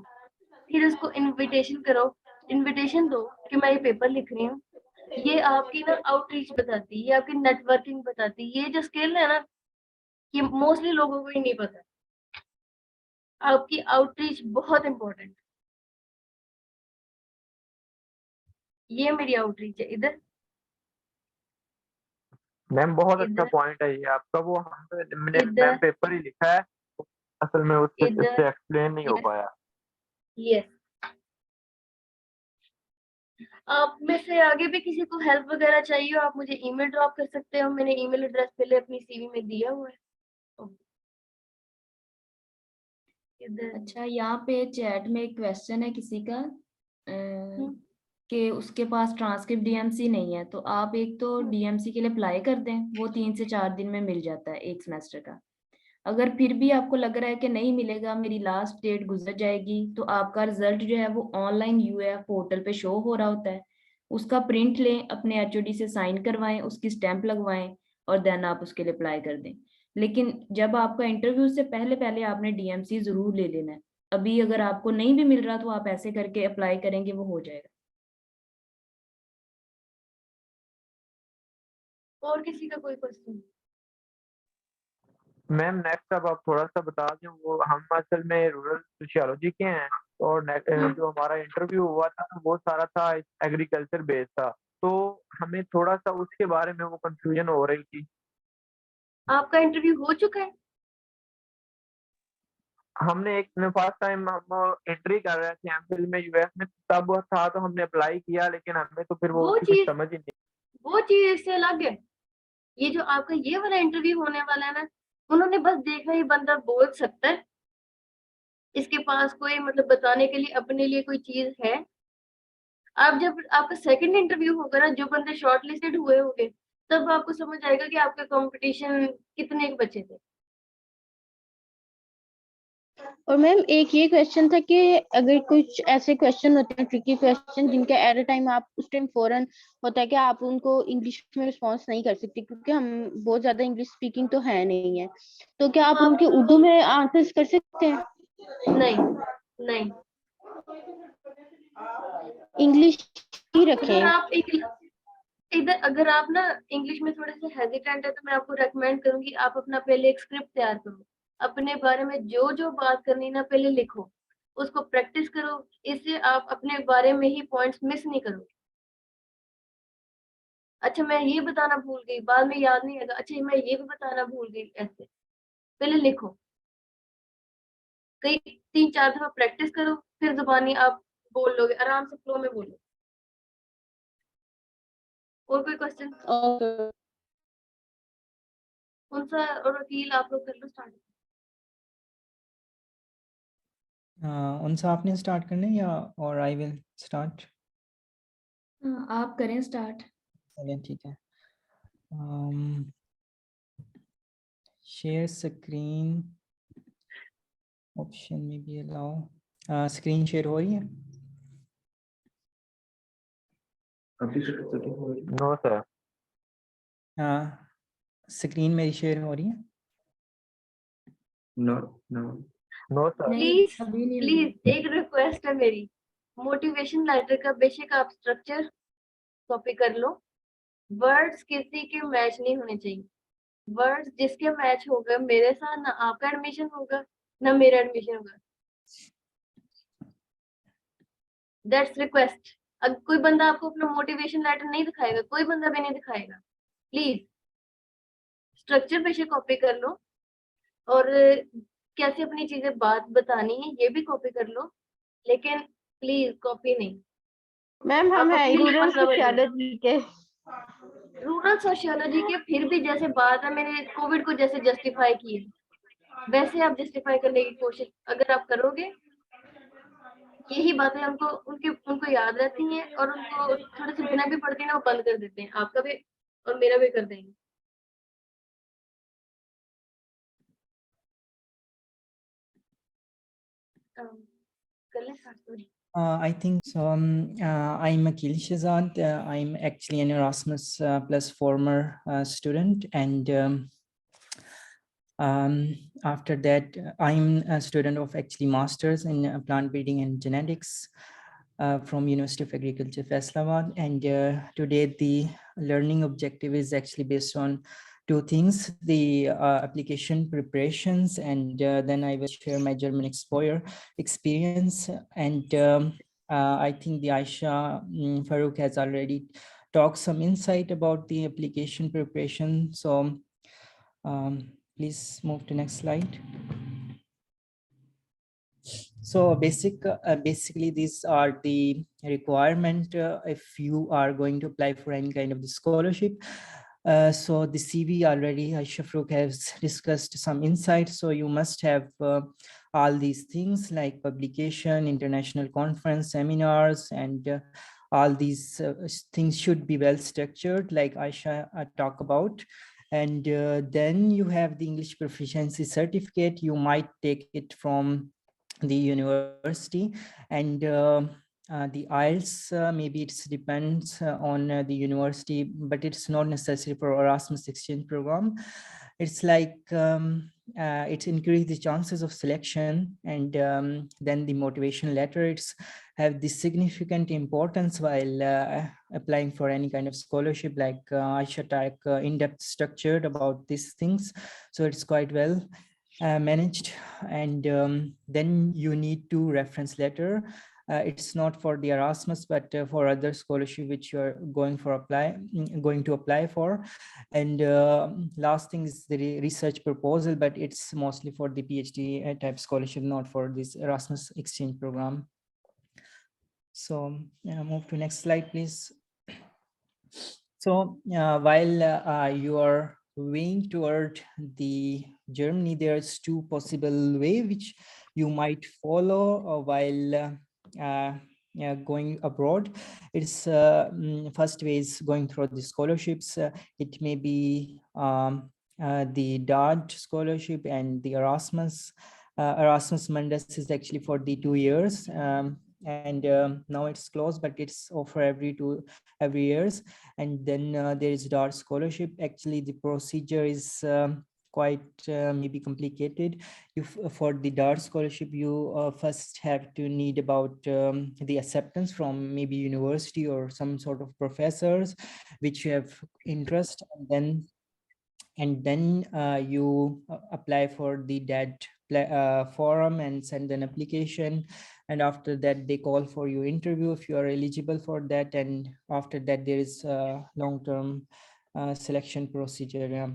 फिर उसको इनविटेशन करो इनविटेशन दो कि मैं ये पेपर लिख रही हूँ, ये आपकी ना आउटरीच बताती है, ये आपकी नेटवर्किंग बताती है। ये जो स्किल है ना, ये मोस्टली लोगों को ही नहीं पता। आपकी आउटरीच बहुत इंपॉर्टेंट। ये मेरी आउटरीच है। इधर मैम बहुत अच्छा इधर पॉइंट है ये आपका। वो मैंने मैम इधर पेपर ही लिखा है, असल में उससे इधर एक्सप्लेन नहीं हो यस पाया। यस। आप में से आगे भी किसी को हेल्प वगैरह चाहिए हो, आप मुझे ईमेल ड्रॉप कर सकते हो। मैंने ईमेल एड्रेस पहले अपनी सीवी में दिया हुआ है। इधर अच्छा, यहाँ पे चैट में एक क्वेश्चन है किसी का कि उसके पास ट्रांसक्रिप्ट डीएमसी नहीं है, तो आप एक तो डीएमसी के लिए अप्लाई कर दें, वो 3 से 4 दिन में मिल जाता है 1 सेमेस्टर का। अगर फिर भी आपको लग रहा है कि नहीं मिलेगा, मेरी लास्ट डेट गुजर जाएगी, तो आपका रिजल्ट जो है वो ऑनलाइन यूएफ पोर्टल पे शो हो रहा होता है, उसका प्रिंट लें, अपने एचओडी से साइन करवाएं, उसकी स्टैंप लगवाएं और देन आप उसके लिए अप्लाई कर दें। लेकिन जब आपका इंटरव्यू से पहले पहले आपने डीएमसी जरूर ले लेना है। अभी अगर आपको नहीं भी मिल रहा तो आप ऐसे करके अप्लाई करेंगे, वो हो जाएगा। और किसी का कोई क्वेश्चन? मैम नेक्स्ट अब आप थोड़ा सा बता दें। वो हम असल में रूरल सोशियोलॉजी के हैं, और जो हमारा इंटरव्यू हुआ था वो सारा था एग्रीकल्चर बेस्ड था, तो हमें थोड़ा सा उसके बारे में वो कंफ्यूजन हो रही थी। आपका इंटरव्यू हो चुका है? हमने एक फर्स्ट टाइम हम एंट्री कर रहे थे एमफिल में यूएस में, तब वो था तो हमने अप्लाई किया, लेकिन हमें तो फिर वो वो उसकी कुछ चीज समझ ही नहीं। वो चीज इससे अलग है। ये जो आपका ये वाला इंटरव्यू होने वाला है ना, उन्होंने बस देखा ये बंदा बोल सकता है, इसके पास कोई मतलब बताने के लिए अपने लिए कोई चीज है। आप जब आपका सेकंड इंटरव्यू होगा ना, जो बंदे शॉर्टलिस्टेड हुए होंगे, तब आपको समझ आएगा कि आपका कंपटीशन कितने बचे थे। और मैम एक ये क्वेश्चन था कि अगर कुछ ऐसे क्वेश्चन होते हैं, ट्रिकी क्वेश्चन, जिनके एट अ टाइम आप उस टाइम फौरन होता है कि आप उनको इंग्लिश में रिस्पॉन्स नहीं कर सकते, क्योंकि हम बहुत ज्यादा इंग्लिश स्पीकिंग तो है नहीं है, तो क्या आप उनके उर्दू में आंसर्स कर सकते हैं? नहीं नहीं, इंग्लिश ही अगर रखें। आप इधर अगर आप ना इंग्लिश में थोड़े से हेजिटेंट है, तो मैं आपको रेकमेंड करूंगी आप अपना पहले एक स्क्रिप्ट तैयार करो। अपने बारे में जो जो बात करनी ना पहले लिखो, उसको प्रैक्टिस करो। इससे आप अपने बारे में ही पॉइंट्स मिस नहीं करोगे। अच्छा मैं ये बताना भूल गई, बाद में याद नहीं आएगा, अच्छा मैं ये भी बताना भूल गई। ऐसे पहले लिखो, कई 3-4 दफा प्रैक्टिस करो, फिर जुबानी आप बोल लोगे, आराम से फ्लो में बोलो। और कोई क्वेश्चन? कौन सा? और वकील आप लोग कर लो स्टार्ट। उनसे आपने स्टार्ट करना है या और आई विल स्टार्ट? आप करें स्टार्ट। चलिए ठीक है। शेयर स्क्रीन ऑप्शन में भी अलाउ। स्क्रीन शेयर हो रही है? अभी तो हो रही है। No sir. हाँ, स्क्रीन मेरी शेयर हो रही है? No no no sir. नहीं, प्लीज अभी नहीं हो रही। प्लीज एक रिक्वेस्ट है मेरी, मोटिवेशन लेटर का बेशक आप स्ट्रक्चर कॉपी कर लो, वर्ड्स किसी के मैच नहीं होने चाहिए। वर्ड्स जिसके मैच होगा मेरे साथ, ना आपका एडमिशन होगा ना मेरा एडमिशन होगा। That's request. अगर कोई बंदा आपको अपना मोटिवेशन लेटर नहीं दिखाएगा, कोई बंदा भी नहीं दिखाएगा, प्लीज स्ट्रक्चर बेशक कॉपी कर लो, और कैसे अपनी चीजें बात बतानी है ये भी कॉपी कर लो, लेकिन प्लीज कॉपी नहीं। मैम हम आप है अपनी रूरल मतलब सोशियोलॉजी के। रूरल सोशियोलॉजी के, फिर भी जैसे बात है, मैंने कोविड को जैसे जस्टिफाई की है, वैसे आप जस्टिफाई करने की कोशिश अगर आप करोगे, यही बातें उनको याद रहती हैं, और उनको थोड़े से बिना भी पढ़ते ना वो बंद कर देते हैं। आपका भी और मेरा भी कर देंगे। कर लें start? Sorry. I think so. I'm Akil Shazad. I'm actually an Erasmus plus former student, and after that, I'm a student of actually masters in plant breeding and genetics. from University of Agriculture, Faisalabad. And today the learning objective is actually based on two things, the application preparations, and then I will share my German exposure experience. And I think the Aisha Farouk has already talked some insight about the application preparation. So please move to next slide. So basically these are the requirement if you are going to apply for any kind of the scholarship. So the CV already Aisha Farouk has discussed some insights. So you must have all these things like publication, international conference, seminars, and all these things should be well structured, like Aisha talked about. And then you have the English proficiency certificate. You might take it from the university, and the IELTS, maybe it depends on the university, but it's not necessary for Erasmus Exchange program. It's like it increases the chances of selection, and then the motivation letter, it's have the significant importance while applying for any kind of scholarship, like Aisha Tarek in-depth structured about these things. So it's quite well managed. And then you need to reference letter. It's not for the Erasmus, but for other scholarship which you're going to apply for. And last thing is the research proposal, but it's mostly for the PhD type scholarship, not for this Erasmus Exchange program. So move to next slide, please. So while you are weighing toward the Germany, there's two possible way which you might follow while going abroad. It's first way is going through the scholarships. It may be the DART scholarship and the Erasmus. Erasmus Mundus is actually for the 2 years. And now it's closed, but it's offer every years. And then there is DART scholarship. Actually, the procedure is quite maybe complicated. For the DART scholarship, you first have to need about the acceptance from maybe university or some sort of professors which you have interest, and then you apply for the DAT forum and send an application. And after that, they call for your interview if you are eligible for that. And after that, there is a long-term selection procedure.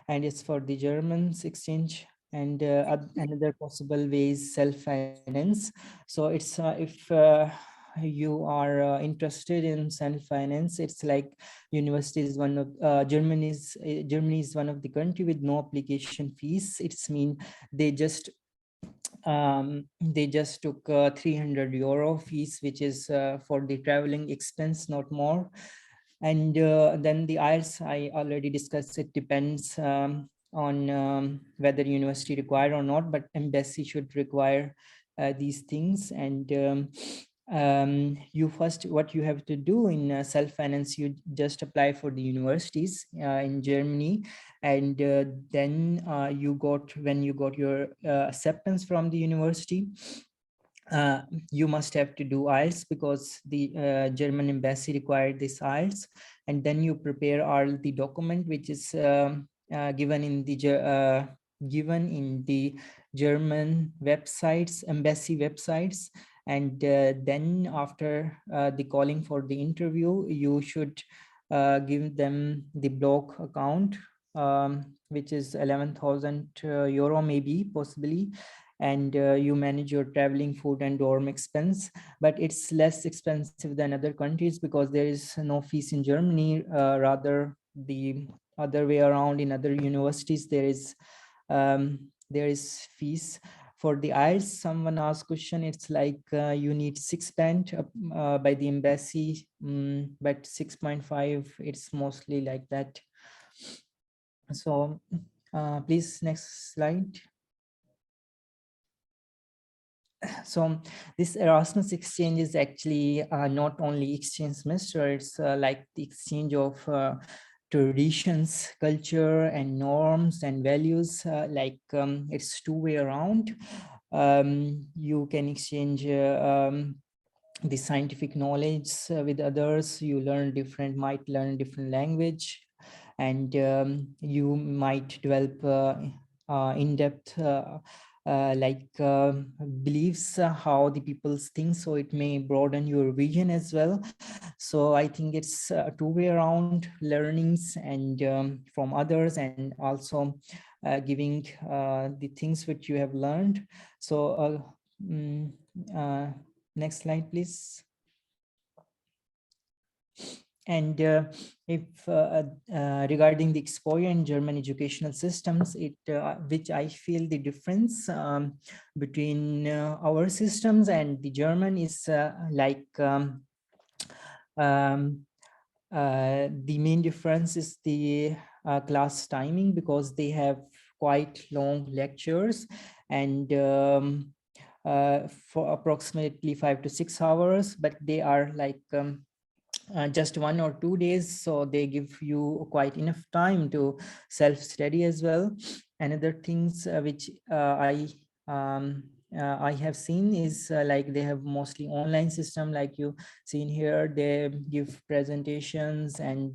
And it's for the Germans exchange. And another possible way is self-finance. So it's if you are interested in self-finance, it's like university is one of Germany is one of the country with no application fees. It's mean they just took 300 euro fees, which is for the traveling expense, not more. And then the IELTS, I already discussed, it depends on whether university require or not, but embassy should require these things. And what you have to do in self-finance, you just apply for the universities in Germany. And then when you got your acceptance from the university, you must have to do IELTS, because the German embassy required this IELTS. And then you prepare all the document which is given in the German websites, embassy websites. And then after the calling for the interview, you should give them the block account, which is 11,000 euro, maybe possibly. And you manage your traveling, food and dorm expense, but it's less expensive than other countries because there is no fees in Germany. Rather the other way around, in other universities there is fees. For the IELTS, someone asked question, it's like you need 6 band by the embassy, but 6.5, it's mostly like that. So please, next slide. So this Erasmus Exchange is actually not only exchange semester, it's like the exchange of traditions, culture and norms and values. It's two-way around. You can exchange the scientific knowledge with others. You might learn different language, and you might develop in-depth beliefs how the people think, so it may broaden your vision as well. So I think it's a two-way around learnings and from others, and also giving the things which you have learned. So mm, uh, next slide, please. And if regarding the exposure in German educational systems, which I feel the difference between our systems and the German is the main difference is the class timing, because they have quite long lectures, and for approximately 5 to 6 hours, but they are like just 1 or 2 days, so they give you quite enough time to self-study as well. Another things which I have seen is like they have mostly online system, like you seen here. They give presentations, and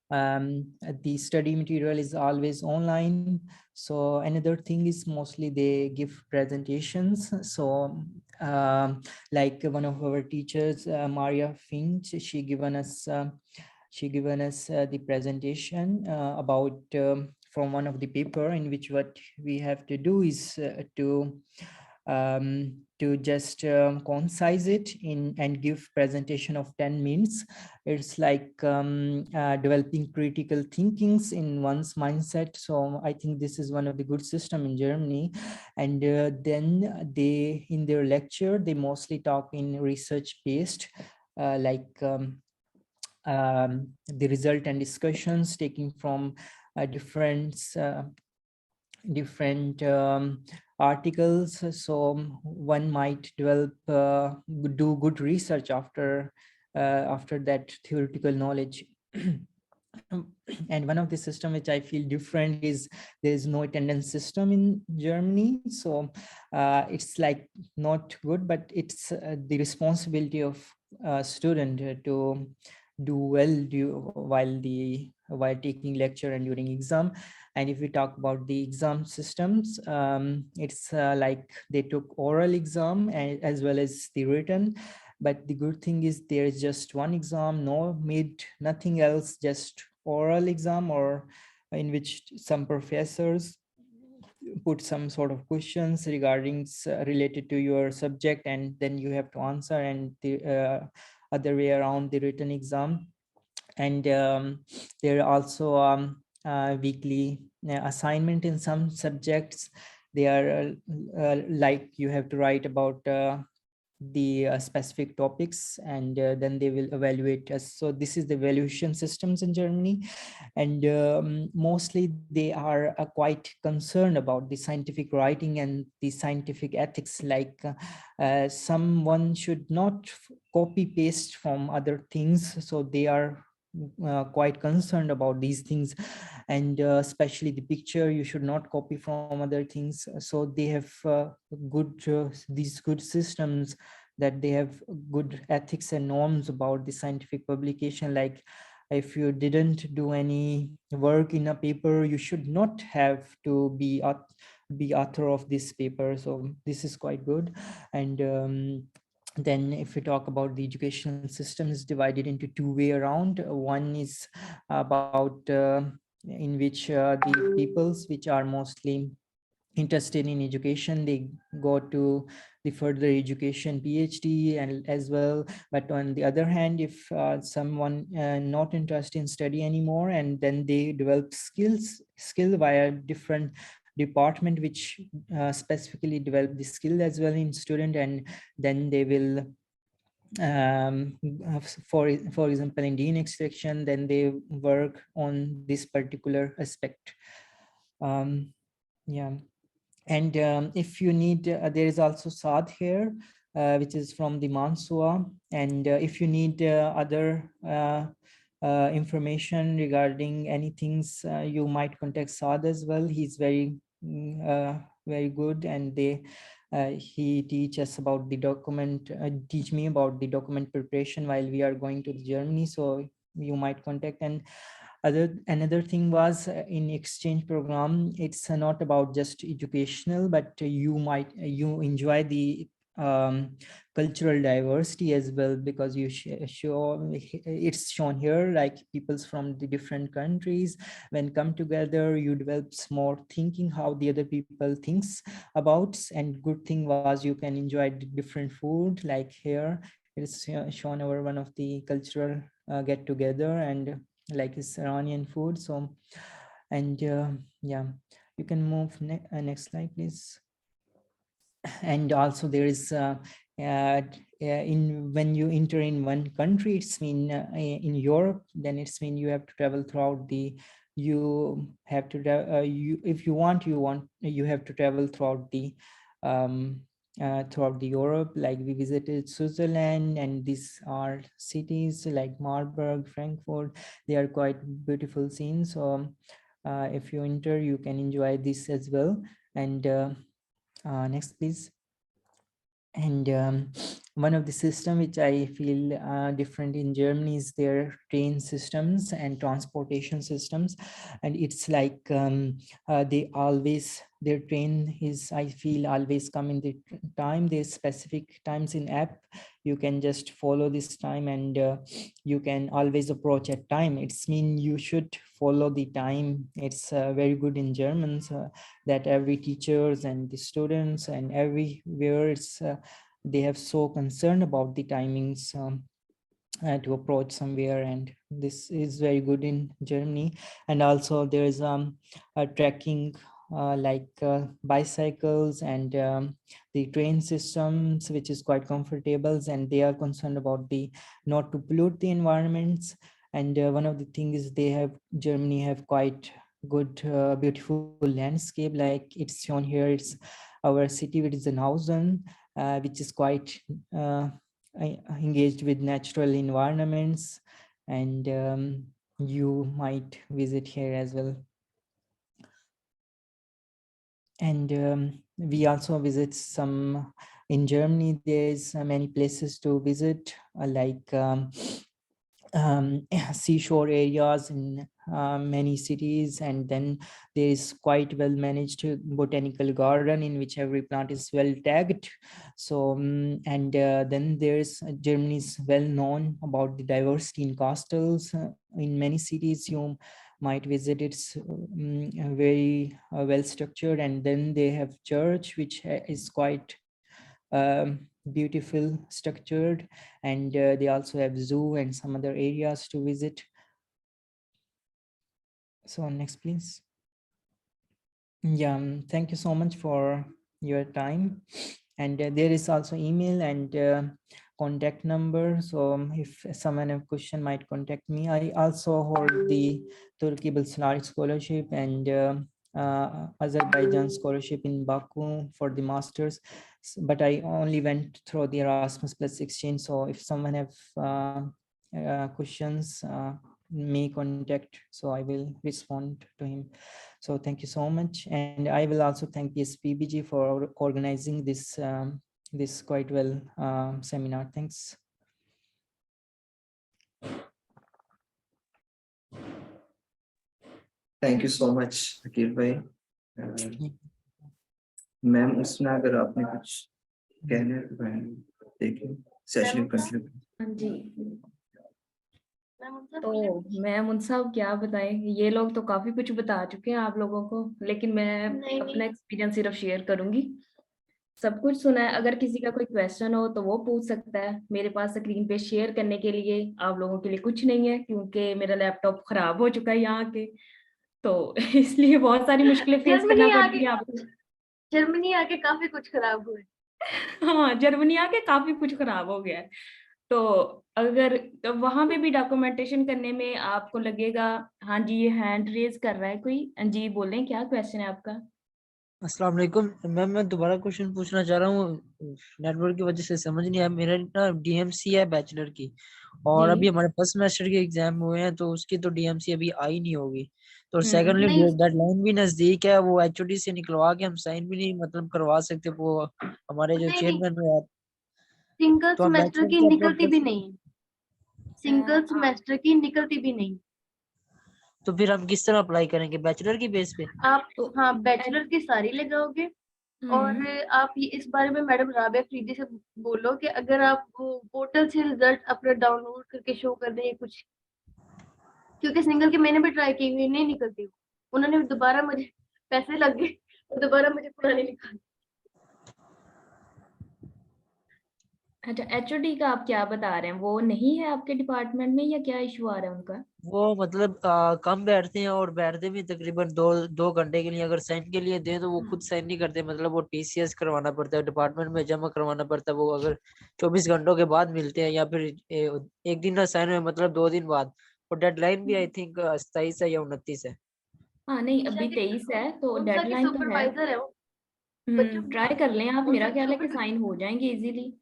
the study material is always online. So another thing is mostly they give presentations. So like one of our teachers, Maria Finch, she given us the presentation about from one of the paper, in which what we have to do is to just concise it in and give presentation of 10 minutes. It's like developing critical thinkings in one's mindset. So I think this is one of the good system in Germany. And then they, in their lecture, they mostly talk in research based, the result and discussions taking from different articles. So one might develop do good research after that theoretical knowledge. And one of the system which I feel different is there is no attendance system in Germany. So it's like not good, but it's the responsibility of student to do well while taking lecture and during exam. And if we talk about the exam systems, it's like they took oral exam and as well as the written. But the good thing is there is just one exam, no mid, nothing else, just oral exam, or in which some professors put some sort of questions regarding related to your subject, and then you have to answer, and the other way around, the written exam. And there are also weekly assignment in some subjects. They are like you have to write about the specific topics, and then they will evaluate us. So this is the evaluation systems in Germany. And mostly they are quite concerned about the scientific writing and the scientific ethics, like someone should not copy paste from other things. So they are quite concerned about these things, and especially the picture you should not copy from other things. So they have these good systems, that they have good ethics and norms about the scientific publication. Like if you didn't do any work in a paper, you should not have to be author of this paper. So this is quite good. And then if we talk about the educational system, is divided into two-way around. One is about in which the peoples which are mostly interested in education, they go to the further education, PhD, and as well. But on the other hand, if someone not interested in study anymore, and then they develop skill via different department which specifically develop the skill as well in student, and then they will for example in DNA extraction, then they work on this particular aspect. Yeah. And if you need, there is also SAD here, which is from the Mansua. And if you need other information regarding anything, you might contact SAD as well. He's very good, and they he teach us about the document, teach me about the document preparation while we are going to Germany. So you might contact. And another thing was in exchange program, it's not about just educational, but you enjoy the cultural diversity as well, because you show it's shown here, like peoples from the different countries, when come together, you develop more thinking how the other people thinks about. And good thing was you can enjoy different food, like here it's shown over one of the cultural get together, and like it's Iranian food. So, and yeah, you can move next slide, please. And also there is in when you enter in one country, it's mean in Europe, then it's mean you have to travel throughout the, you have to you, if you want you have to travel throughout the Europe. Like we visited Switzerland, and these are cities like Marburg, Frankfurt. They are quite beautiful scenes. So if you enter, you can enjoy this as well. And next, please. And one of the system which I feel different in Germany is their train systems and transportation systems. And it's like they always, their train is, I feel, always come in the time. There's specific times in app. You can just follow this time, and you can always approach at time. It's mean you should follow the time. It's very good in German, that every teachers and the students and everywhere, it's they have so concerned about the timings to approach somewhere, and this is very good in Germany. And also there is a trekking like bicycles and the train systems, which is quite comfortable, and they are concerned about the not to pollute the environments. And one of the things they have, Germany have quite good beautiful landscape, like it's shown here. It's our city, which is Nausen, which is quite engaged with natural environments, and you might visit here as well. And we also visit some in Germany. There's many places to visit, like seashore areas in many cities, and then there is quite well managed botanical garden in which every plant is well tagged. So and then there's Germany is well known about the diversity in castles. In many cities you might visit, it's very well structured. And then they have church, which is quite beautiful structured, and they also have zoo and some other areas to visit. So next, please. Yeah, thank you so much for your time. And there is also email and contact number. So if someone have question, might contact me. I also hold the Turkey Balsari scholarship and Azerbaijan scholarship in Baku for the masters, but I only went through the Erasmus Plus Exchange. So if someone have questions, may contact, so I will respond to him. So thank you so much. And I will also thank the SPBG for organizing this this quite well seminar. Thanks. Thank you so much Akeel भाई। मैम, उसमें अगर आपने कुछ कहना है तो देखिए सेशन कंटिन्यू। हाँ जी, तो मैं मुन साहब क्या बताएं, ये लोग तो काफी कुछ बता चुके हैं आप लोगों को, लेकिन मैं अपना एक्सपीरियंस सिर्फ शेयर करूंगी। सब कुछ सुना है, अगर किसी का कोई क्वेश्चन हो तो वो पूछ सकता है। मेरे पास स्क्रीन पे शेयर करने के लिए आप लोगों के लिए कुछ नहीं है, क्योंकि मेरा लैपटॉप खराब हो चुका है यहाँ के, तो इसलिए बहुत सारी मुश्किलें फेस करना पड़ती है आपको। जर्मनी आके काफी कुछ खराब हुआ है। हाँ, जर्मनी आके काफी कुछ खराब हो गया है। तो अगर तो वहां पे भी डॉक्यूमेंटेशन करने में आपको लगेगा, हाँ जी ये हैंड रेज कर रहा है कोई, जी बोलें क्या क्वेश्चन है आपका? अस्सलाम वालेकुम मैम, मैं दोबारा क्वेश्चन पूछना चाह रहा हूँ, नेटवर्क की वजह से समझ नहीं आया। मेरा ना डीएमसी है बैचलर की, और जी अभी हमारे फर्स्ट सेमेस्टर के एग्जाम हुए हैं, तो उसकी तो डीएमसी अभी आई नहीं होगी। तो सेकंडली नहीं डेडलाइन भी नजदीक है, वो एचओडी से निकलवा के हम साइन भी नहीं मतलब करवा सकते, वो हमारे जो नहीं नहीं चेयरमैन है। सिंगल तो हम सेमेस्टर बैचलर की के अप्रोच निकलती कर भी सकते नहीं हैं। सिंगल सेमेस्टर की निकलती भी नहीं। तो फिर हम किस तरह अप्लाई करेंगे, बैचलर की बेस पे? आप तो हाँ बैचलर की सारी ले जाओगे और आप ये इस बारे में मैडम राबिया फरीदी से बोलो कि अगर आप वो पोर्टल से रिजल्ट अपना डाउनलोड करके शो कर दें कुछ, क्योंकि सिंगल की मैंने भी ट्राई की हुई नहीं निकलती। उन्होंने दोबारा मुझे पैसे लग गए और दोबारा मुझे पुरानी निकाली। अच्छा, एचओडी का आप क्या बता रहे हैं, वो नहीं है आपके डिपार्टमेंट में या क्या इशू आ रहा है उनका? वो मतलब कम बैठते हैं, और बैठते भी तकरीबन 2 घंटे के लिए। अगर साइन के लिए दें तो वो खुद साइन नहीं करते, मतलब वो टीसीएस करवाना पड़ता है, डिपार्टमेंट में जमा करवाना पड़ता है। वो अगर 24 घंटों के बाद मिलते हैं, या फिर एक दिन का साइन हुए मतलब 2 दिन बाद। और डेडलाइन भी आई थिंक 27 है या 29 है। हाँ नहीं, अभी 23 है तो कौन सा की डेडलाइन तो है। सुपरवाइजर है वो बच्चों ट्राई कर लें आप, कौन सा मेरा की ख्याल है कि सुपर साइन हो जाएंगे इजीली।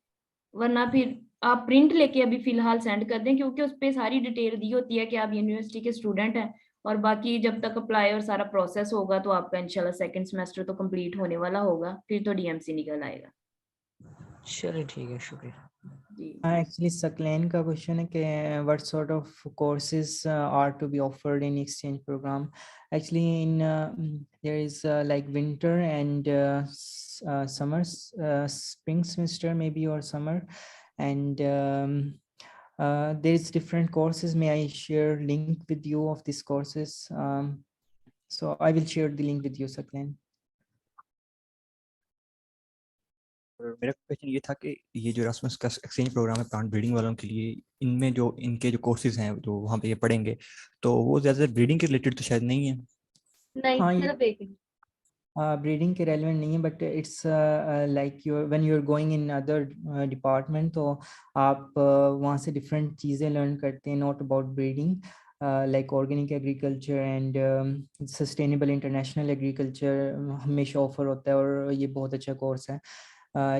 वरना फिर आप प्रिंट लेके अभी फिलहाल सेंड कर दें, क्योंकि उस पे सारी डिटेल दी होती है कि आप यूनिवर्सिटी के स्टूडेंट हैं। और बाकी जब तक अप्लाई और सारा प्रोसेस होगा तो आपका इंशाल्लाह सेकंड सेमेस्टर तो कंप्लीट होने वाला होगा, फिर तो डीएमसी निकल आएगा। चलिए ठीक है, शुक्रिया। जी Actually, Sakleen का question है कि what sort of courses are to be offered in exchange program? Actually, in there is like winter and summers, spring semester maybe, or summer, and there is different courses. May I share link with you of these courses? So I will share the link with you, Sakleen. और मेरा क्वेश्चन ये था कि ये जो Erasmus का एक्सचेंज प्रोग्राम है प्लांट ब्रीडिंग वालों के लिए, इनमें जो इनके जो कोर्सेज हैं जो वहाँ पे ये पढ़ेंगे, तो वो ज़्यादातर ब्रीडिंग के रिलेटेड तो शायद नहीं है। नहीं हाँ, सिर्फ एक है। ब्रीडिंग के रेलिवेंट नहीं है, but it's like you're when you are going in other department, तो आप वहाँ से डिफरेंट चीज़ें लर्न करते हैं, not about breeding, like organic agriculture and sustainable international agriculture हमेशा ऑफर होता है, और ये बहुत अच्छा कोर्स है।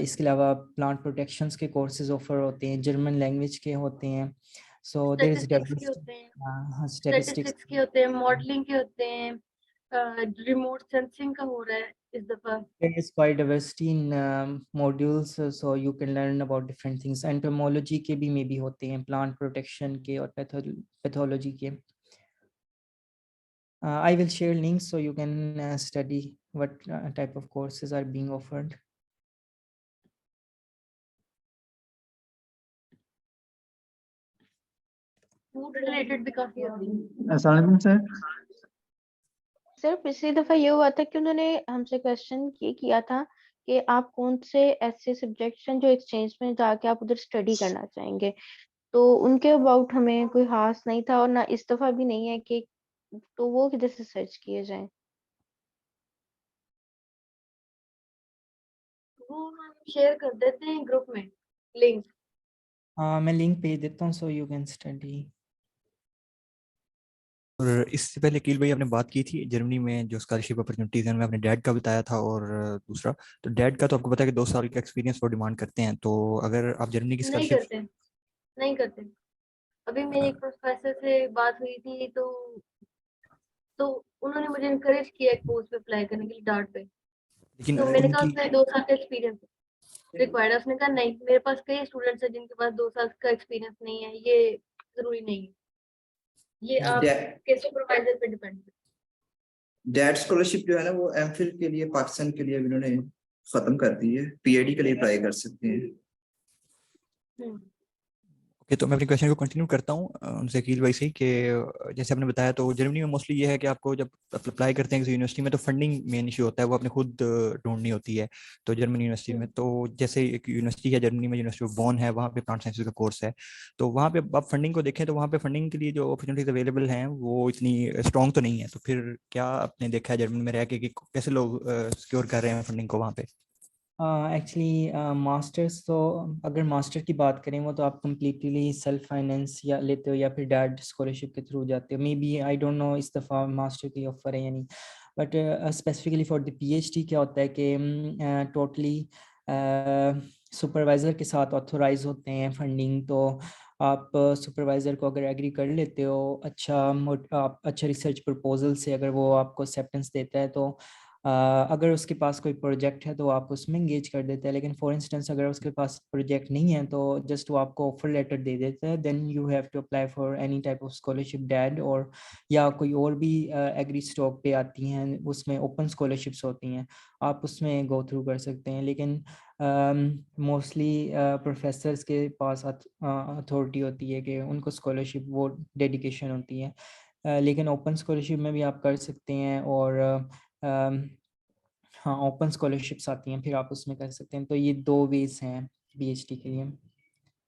इसके अलावा प्लांट प्रोटेक्शंस के कोर्सेज ऑफर होते हैं, जर्मन लैंग्वेज के होते हैं। सो देयर इज स्टैटिस्टिक्स के होते हैं, स्टैटिस्टिक्स। स्टैटिस्टिक्स के होते हैं, मॉडलिंग के होते हैं, रिमोट सेंसिंग का हो रहा है इस दफा। There is quite diversity in modules, so you can learn about different things. Entomology के भी maybe होते हैं, plant protection के और pathology के. I will share links so you can study what type of courses are being offered. Food related भी काफी होती है। Assignment sir. सर पिछली दफा ये हुआ था कि उन्होंने हमसे क्वेश्चन ये किया था कि आप कौन से ऐसे सब्जेक्ट्स हैं जो एक्सचेंज में जाके आप उधर स्टडी करना चाहेंगे, तो उनके अबाउट हमें कोई खास नहीं था, और ना इस दफा भी नहीं है कि, तो वो किधर से सर्च किए जाएं? वो हम शेयर कर देते हैं ग्रुप में लिंक। मैं लिंक भेज देता हूँ so you can study. और इससे पहले कील भाई आपने बात की थी जर्मनी में जो स्कॉलरशिप अपॉर्चुनिटीज हैं, मैं अपने डैड का बताया था, और दूसरा तो डैड का तो आपको पता है कि 2 साल का एक्सपीरियंस वो डिमांड करते हैं, तो अगर आप जर्मनी की नहीं स्कॉलरशिप। करते, नहीं करते। अभी मेरी एक प्रोफेसर से बात हुई थी तो उन्होंने मुझे इनकरेज किया एक पोस्ट पे अप्लाई करने के लिए डार्ट पे। लेकिन तो मैंने कहा उनकी उसमें 2 साल का एक्सपीरियंस रिक्वायर्ड है। उसने कहा नहीं, मेरे पास कई स्टूडेंट्स हैं जिनके पास 2 साल का एक्सपीरियंस नहीं है, ये जरूरी नहीं है, ये आपके सुपरवाइजर पे डिपेंड है। डैड स्कॉलरशिप जो है ना, वो एमफिल के लिए पाकिस्तान के लिए इन्होंने खत्म कर दी है, पीएडी के लिए अप्लाई कर सकते हैं। ओके, तो मैं अपनी क्वेश्चन को कंटिन्यू करता हूँ उनसे कील भाई से कि जैसे आपने बताया तो जर्मनी में मोस्टली ये है कि आपको जब अप्लाई करते हैं किसी यूनिवर्सिटी में तो फंडिंग मेन इशू होता है, वो आपने खुद ढूंढनी होती है। तो जर्मनी यूनिवर्सिटी में तो जैसे एक यूनिवर्सिटी है जर्मनी में, यूनिवर्सिटी ऑफ बॉन है, वहाँ पे प्लांट साइंसेज का कोर्स है। तो वहाँ पे आप फंडिंग को देखें तो वहाँ पे फंडिंग के लिए जो अपॉर्चुनिटीज अवेलेबल हैं वो इतनी स्ट्रॉन्ग तो नहीं है। तो फिर क्या आपने देखा है जर्मनी में रह के कि कैसे लोग सिक्योर कर रहे हैं फंडिंग को वहाँ पे? एक्चुअली मास्टर्स तो, अगर मास्टर की बात करें वो तो आप कम्प्लीटली सेल्फ फाइनेंस या लेते हो या फिर डैड स्कॉलरशिप के थ्रू जाते हो। May B I don't know इस दफ़ा मास्टर की ऑफर है या नहीं, but specifically for the PhD क्या होता है कि टोटली सुपरवाइज़र के साथ ऑथोराइज होते हैं फंडिंग। तो आप सुपरवाइज़र को अगर एग्री कर लेते हो आप अच्छा रिसर्च प्रपोजल से, अगर वो आपको एक्सेप्टेंस देता है, तो अगर उसके पास कोई प्रोजेक्ट है तो आप उसमें इंगेज कर देते हैं। लेकिन फॉर इंस्टेंस अगर उसके पास प्रोजेक्ट नहीं है तो जस्ट वो आपको ऑफर लेटर दे देता है, then you have to apply for any type of scholarship that, और या कोई और भी एग्री स्टॉक पे आती हैं, उसमें ओपन स्कॉलरशिप्स होती हैं, आप उसमें गो थ्रू कर सकते हैं। लेकिन मोस्टली प्रोफेसर्स के पास अथॉरिटी होती है कि उनको स्कॉलरशिप वो डेडिकेशन होती है। लेकिन ओपन स्कॉलरशिप में भी आप कर सकते हैं, और हाँ ओपन स्कॉलरशिप्स आती हैं, फिर आप उसमें कर सकते हैं। तो ये 2 वेज हैं पीएचडी के लिए।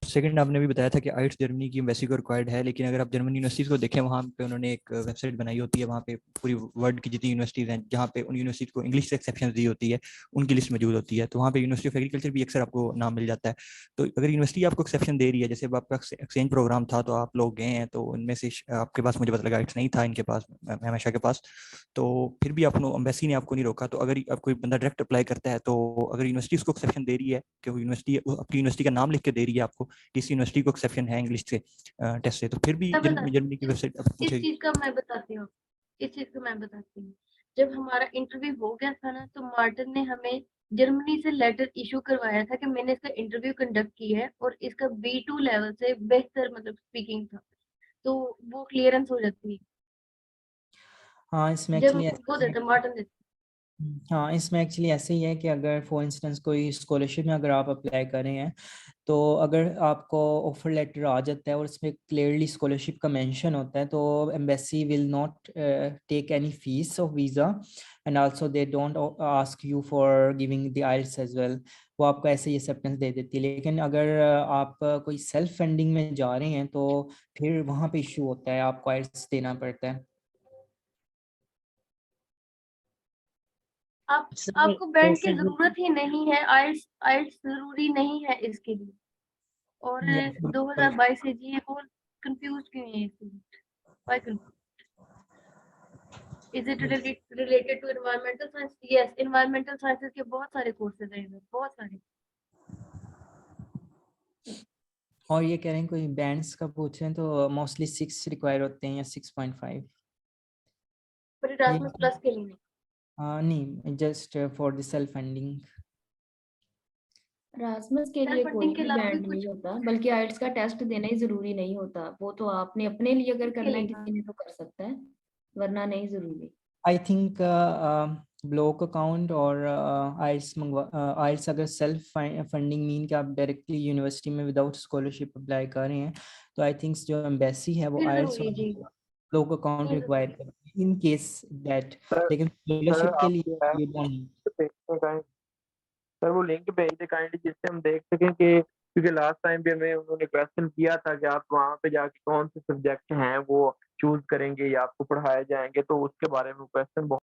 सेकंड आपने भी बताया था कि आइट्स जर्मनी की एम्बेसी को रिक्वायर्ड है, लेकिन अगर आप जर्मन यूनिवर्सिटीज़ को देखें, वहाँ पे उन्होंने एक वेबसाइट बनाई होती है, वहाँ पे पूरी वर्ल्ड की जितनी यूनिवर्सिटीज़ हैं जहाँ पे उन यूनिवर्सिटीज़ को इंग्लिश से एक्सेप्शन दी होती है, उनकी लिस्ट मौजूद होती है। तो वहाँ पे यूनिवर्सिटी ऑफ एग्रीकल्चर भी अक्सर आपको नाम मिल जाता है। तो अगर यूनिवर्सिटी आपको एक्सेप्शन दे रही है, जैसे अब आपका एक्सचेंज प्रोग्राम था तो आप लोग गए हैं, तो उनमें से आपके पास, मुझे पता लगा आइट्स नहीं था इनके पास, हमेशा के पास, तो फिर भी आपको एम्बेसी ने आपको नहीं रोका। तो अगर अब कोई बंदा डायरेक्ट अप्लाई करता है, तो अगर यूनिवर्सिटी उसको एक्सेप्शन दे रही है कि वो यूनिवर्सिटी अपनी यूनिवर्सिटी का नाम लिख के दे रही है आपको, किसी यूनिवर्सिटी को एक्सेप्शन है इंग्लिश से टेस्ट से, तो फिर भी जर्मनी की वेबसाइट इस पूछेगी। चीज का मैं बताती हूँ, जब हमारा इंटरव्यू हो गया था ना, तो मार्टिन ने हमें जर्मनी से लेटर इशू करवाया था कि मैंने इसका इंटरव्यू कंडक्ट किया है और इसका B2 लेवल से बेहतर मतलब स्पीकिंग था, तो वो क्लियरेंस हो जाती है हाँ इसमें जब एक्चुअली वो देता मार्टिन देता। हाँ इसमें एक्चुअली ऐसे ही है कि अगर फॉर इंस्टेंस कोई स्कॉलरशिप में अगर आप अप्लाई कर रहे हैं, तो अगर आपको ऑफर लेटर आ जाता है और उसमें क्लियरली स्कॉलरशिप का मेंशन होता है, तो embassy will not take any fees of visa, and also they don't ask you for giving the IELTS as well. वो आपको ऐसे ही एक्सेप्टेंस दे देती है। लेकिन अगर आप कोई सेल्फ फंडिंग में जा रहे हैं, तो फिर वहाँ पे इशू होता है, आपको आइल्स देना पड़ता है। आपको बैंड की जरूरत ही नहीं है, आइल्स आइल्स जरूरी नहीं है इसके लिए। और 2022 से जी और कंफ्यूज क्यों है why confuse? Is it related to environmental science? Yes, environmental sciences के बहुत सारे कोर्सेज हैं इधर, बहुत सारे। और ये कह रहे हैं कोई बैंड्स का पूछ रहे हैं, तो मोस्टली 6 रिक्वायर होते हैं या 6.5। पर इरास्मस प्लस के लिए नहीं। नहीं, just for the self funding. Rasmus के लिए कोई भी बैंड नहीं होता, बल्कि आइल्स का टेस्ट देना ही जरूरी नहीं होता। वो तो आपने अपने लिए अगर करना है किसी ने तो कर सकता है, वरना नहीं जरूरी। आई थिंक ब्लॉक अकाउंट और आइल्स अगर सेल्फ फंडिंग मीन कि आप डायरेक्टली यूनिवर्सिटी में विदाउट स्कॉलरशिप अप्लाई कर रहे हैं, तो आई थिंक जो एम्बेसी है वो आइल्स और ब्लॉक अकाउंट रिक्वायर करती है इन केस दैट। लेकिन स्कॉलरशिप के लिए ये नहीं। सर वो लिंक भेज दे काइंडली, जिससे हम देख सकें कि, क्योंकि लास्ट टाइम भी हमें उन्होंने क्वेश्चन किया था कि आप वहाँ पे जाके कौन से सब्जेक्ट हैं वो चूज करेंगे या आपको पढ़ाए जाएंगे, तो उसके बारे में क्वेश्चन बहुत।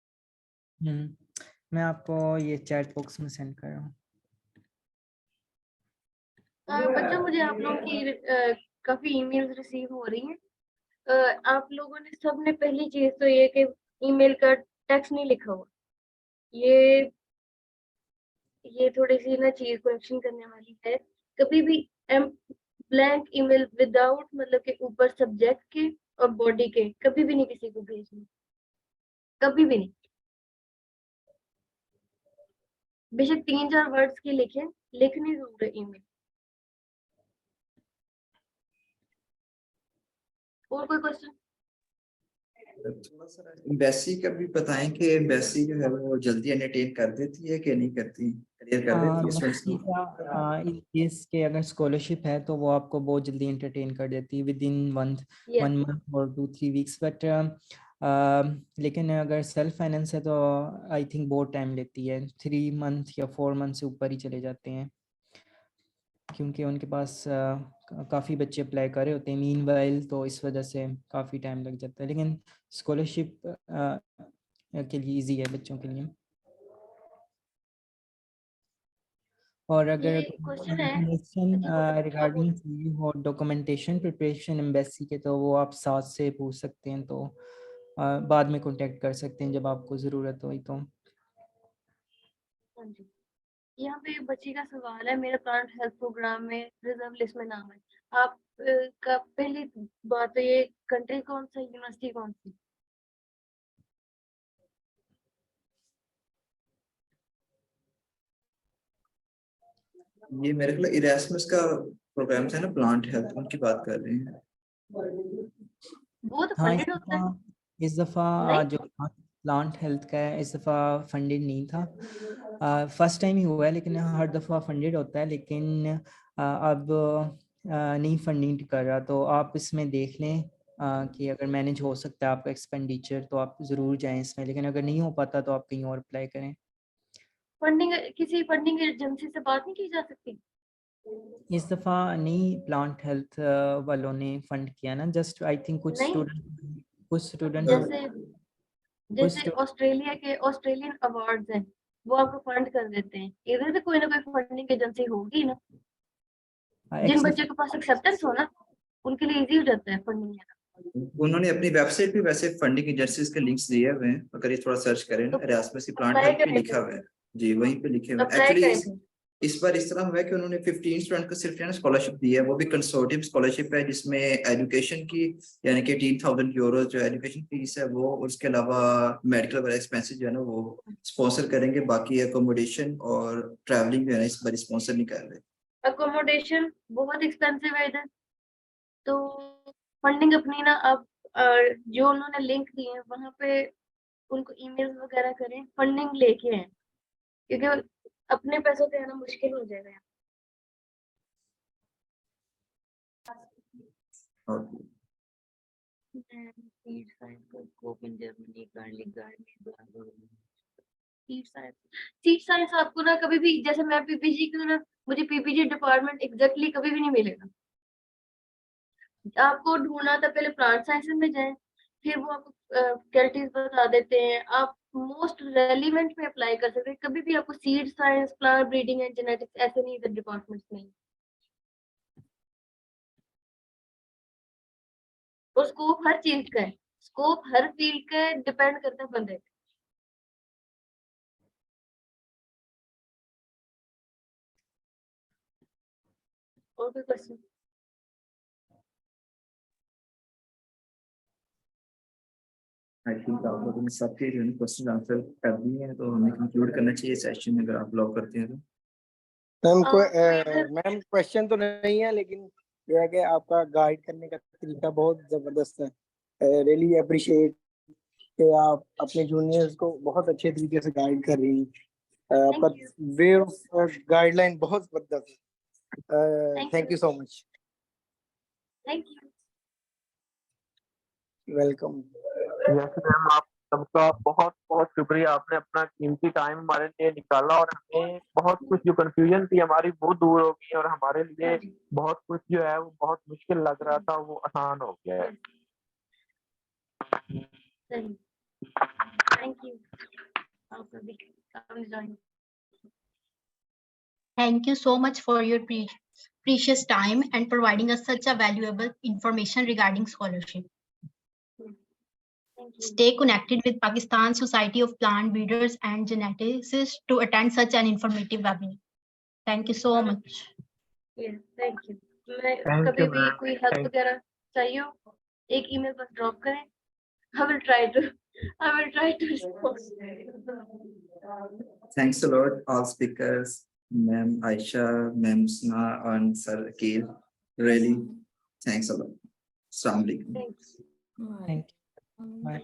मैं आपको ये चैट बॉक्स में सेंड कर रहा हूँ। बच्चों मुझे आप लोगों की काफी ईमेल्स रिसीव हो रही हैं। आप लोगों ने सबने पहली चीज तो ये कि ईमेल का टेक्स्ट नहीं लिखा हुआ, ये थोड़ी सी ना चीज क्वेश्चन करने वाली है। कभी भी ब्लैंक ईमेल विदाउट मतलब के ऊपर सब्जेक्ट के और बॉडी के कभी भी नहीं किसी को भेजना, कभी भी नहीं। बेशक 3-4 वर्ड्स की लिखें, लिखनी जरूर है ईमेल। और कोई क्वेश्चन? थोड़ा सा एम्बेसी का भी बताएं कि एम्बेसी जो है वो जल्दी एंटरटेन कर देती है कि नहीं करती, क्लियर कर देती है स्टूडेंट्स को। इन केस के अगर स्कॉलरशिप है तो वो आपको बहुत जल्दी एंटरटेन कर देती है विद इन वन मंथ और 2-3 वीक्स। बट लेकिन अगर सेल्फ फाइनेंस है तो आई थिंक बहुत टाइम लेती है, 3 मंथ या 4 मंथ से ऊपर ही चले जाते हैं, क्योंकि उनके पास काफ़ी बच्चे अप्लाई कर रहे होते हैं मीनवाइल, तो इस वजह से काफ़ी टाइम लग जाता है। लेकिन स्कॉलरशिप के लिए इजी है बच्चों के लिए। और अगर क्वेश्चन है इन्फॉर्मेशन रिगार्डिंग और डॉक्यूमेंटेशन प्रिपरेशन एम्बेसी के, तो वो आप साथ से पूछ सकते हैं। तो बाद में कांटेक्ट कर सकते हैं जब आपको ज़रूरत हो तो। हाँ जी, यहाँ पे बच्ची का सवाल है, मेरा प्लांट हेल्थ प्रोग्राम में रिजर्व लिस्ट में नाम है। आप का पहली बात तो ये कंट्री कौन सा, यूनिवर्सिटी कौन सी? ये मेरे ख्याल इरास्मस का प्रोग्राम है ना, प्लांट हेल्थ, उनकी बात कर रहे हैं। वो तो हाँ, फंडेड होता है। इस दफ़ा नहीं? जो प्लांट हेल्थ का है इस दफ़ा फंडेड नहीं था। फर्स्ट टाइम ही हुआ है, लेकिन हर दफ़ा फंडेड होता है, लेकिन अब नहीं फंडिंग कर रहा। तो आप इसमें देख लें कि अगर मैनेज हो सकता है आपका एक्सपेंडिचर तो आप ज़रूर जाएं इसमें, लेकिन अगर नहीं हो पाता तो आप कहीं और अप्लाई करें। फंडिंग, किसी फंडिंग एजेंसी से बात नहीं की जा सकती? इस दफ़ा नहीं, प्लांट हेल्थ वालों ने फंड किया ना, जस्ट आई थिंक कुछ नहीं, स्टूडेंट जैसे ऑस्ट्रेलिया के ऑस्ट्रेलियन अवार्ड्स हैं, वो आपको फंड कर देते हैं। इधर भी कोई ना कोई फंडिंग एजेंसी होगी ना, जिन बच्चों के पास एक्सेप्टेंस हो ना, उनके लिए इजी हो जाता है फंडिंग लेना। उन्होंने अपनी वेबसाइट पे वैसे फंडिंग एजेंसीज के लिंक्स दिए हुए हैं, अगर ये थोड़ा सर्च करें ना, एरास्मस की प्लांट अप्लाई हेल्थ पे करें लिखा हुआ है जी, वहीं पे लिखे हुए हैं। अप्लाई एक्चुअली करें। इस बार इस तरह हुआ है कि उन्होंने 15 स्टूडेंट को सिर्फ स्कॉलरशिप दी है, वो भी कंसोर्टियम स्कॉलरशिप है, जिसमें एजुकेशन की यानी कि 18,000 यूरो जो एजुकेशन फीस है वो, उसके अलावा मेडिकल वगैरह एक्सपेंसेस जो है ना वो स्पॉन्सर करेंगे, बाकी अकोमोडेशन और ट्रैवलिंग जो है इस बार स्पॉन्सर नहीं कर रहे। अकोमोडेशन बहुत एक्सपेंसिव है इधर, तो फंडिंग अपनी ना आप जो उन्होंने लिंक दिए हैं वहां पे उनको ईमेल वगैरह करें, फंडिंग लेके आए, क्योंकि अपने पैसों से आना मुश्किल हो जाएगा। सीट साइंस आपको ना कभी भी, जैसे मैं पीपीजी की हूँ ना, मुझे पीपीजी डिपार्टमेंट एग्जैक्टली कभी भी नहीं मिलेगा। आपको ढूंढना था, पहले प्लांट साइंसेस में जाएं, फिर वो आपको फैकल्टीज बता देते हैं, आप मोस्ट रेलिवेंट में अप्लाई कर सकते हैं। कभी भी आपको seed science, plant breeding and genetics ऐसे नहीं, इधर डिपार्टमेंट्स नहीं। और स्कोप हर चीज का है, स्कोप हर फील्ड का डिपेंड करता है बंदे पे। और कोई क्वेश्चन? आई थिंक आप लोगों ने सबके जो है क्वेश्चन आंसर कर दिए हैं, तो हमें कंक्लूड करना चाहिए सेशन, अगर आप लॉक करते हैं तो। मैम क्वेश्चन तो नहीं है, लेकिन जो है कि आपका गाइड करने का तरीका बहुत जबरदस्त है। रियली अप्रिशिएट कि आप अपने जूनियर्स को बहुत अच्छे तरीके से गाइड कर रही हैं। आपका वे ऑफ गाइडलाइन बहुत जबरदस्त है। Thank you so much. Thank you. Welcome. Yes ma'am, आप सबका बहुत बहुत शुक्रिया, आपने अपना कीमती टाइम हमारे लिए निकाला और हमें बहुत कुछ जो कंफ्यूजन थी हमारी वो दूर हो गई, और हमारे लिए बहुत कुछ जो है वो बहुत मुश्किल लग रहा था वो आसान हो गया है। Thank you. आपका भी काम join. Thank you so much for your precious time and providing us such a valuable information regarding scholarship. Stay connected with Pakistan Society of Plant Breeders and Geneticists to attend such an informative webinar. Thank you so much. Yes, thank you. मैं कभी भी कोई हेल्प वगैरह चाहिए हो, एक ईमेल बस ड्रॉप करें। I will try to respond. Thanks a lot, all speakers, Ma'am Aisha, Ma'am Sna, and Sir Akil. Really, thanks a lot. Assalamu alaikum. Thanks. Thank you. Bye.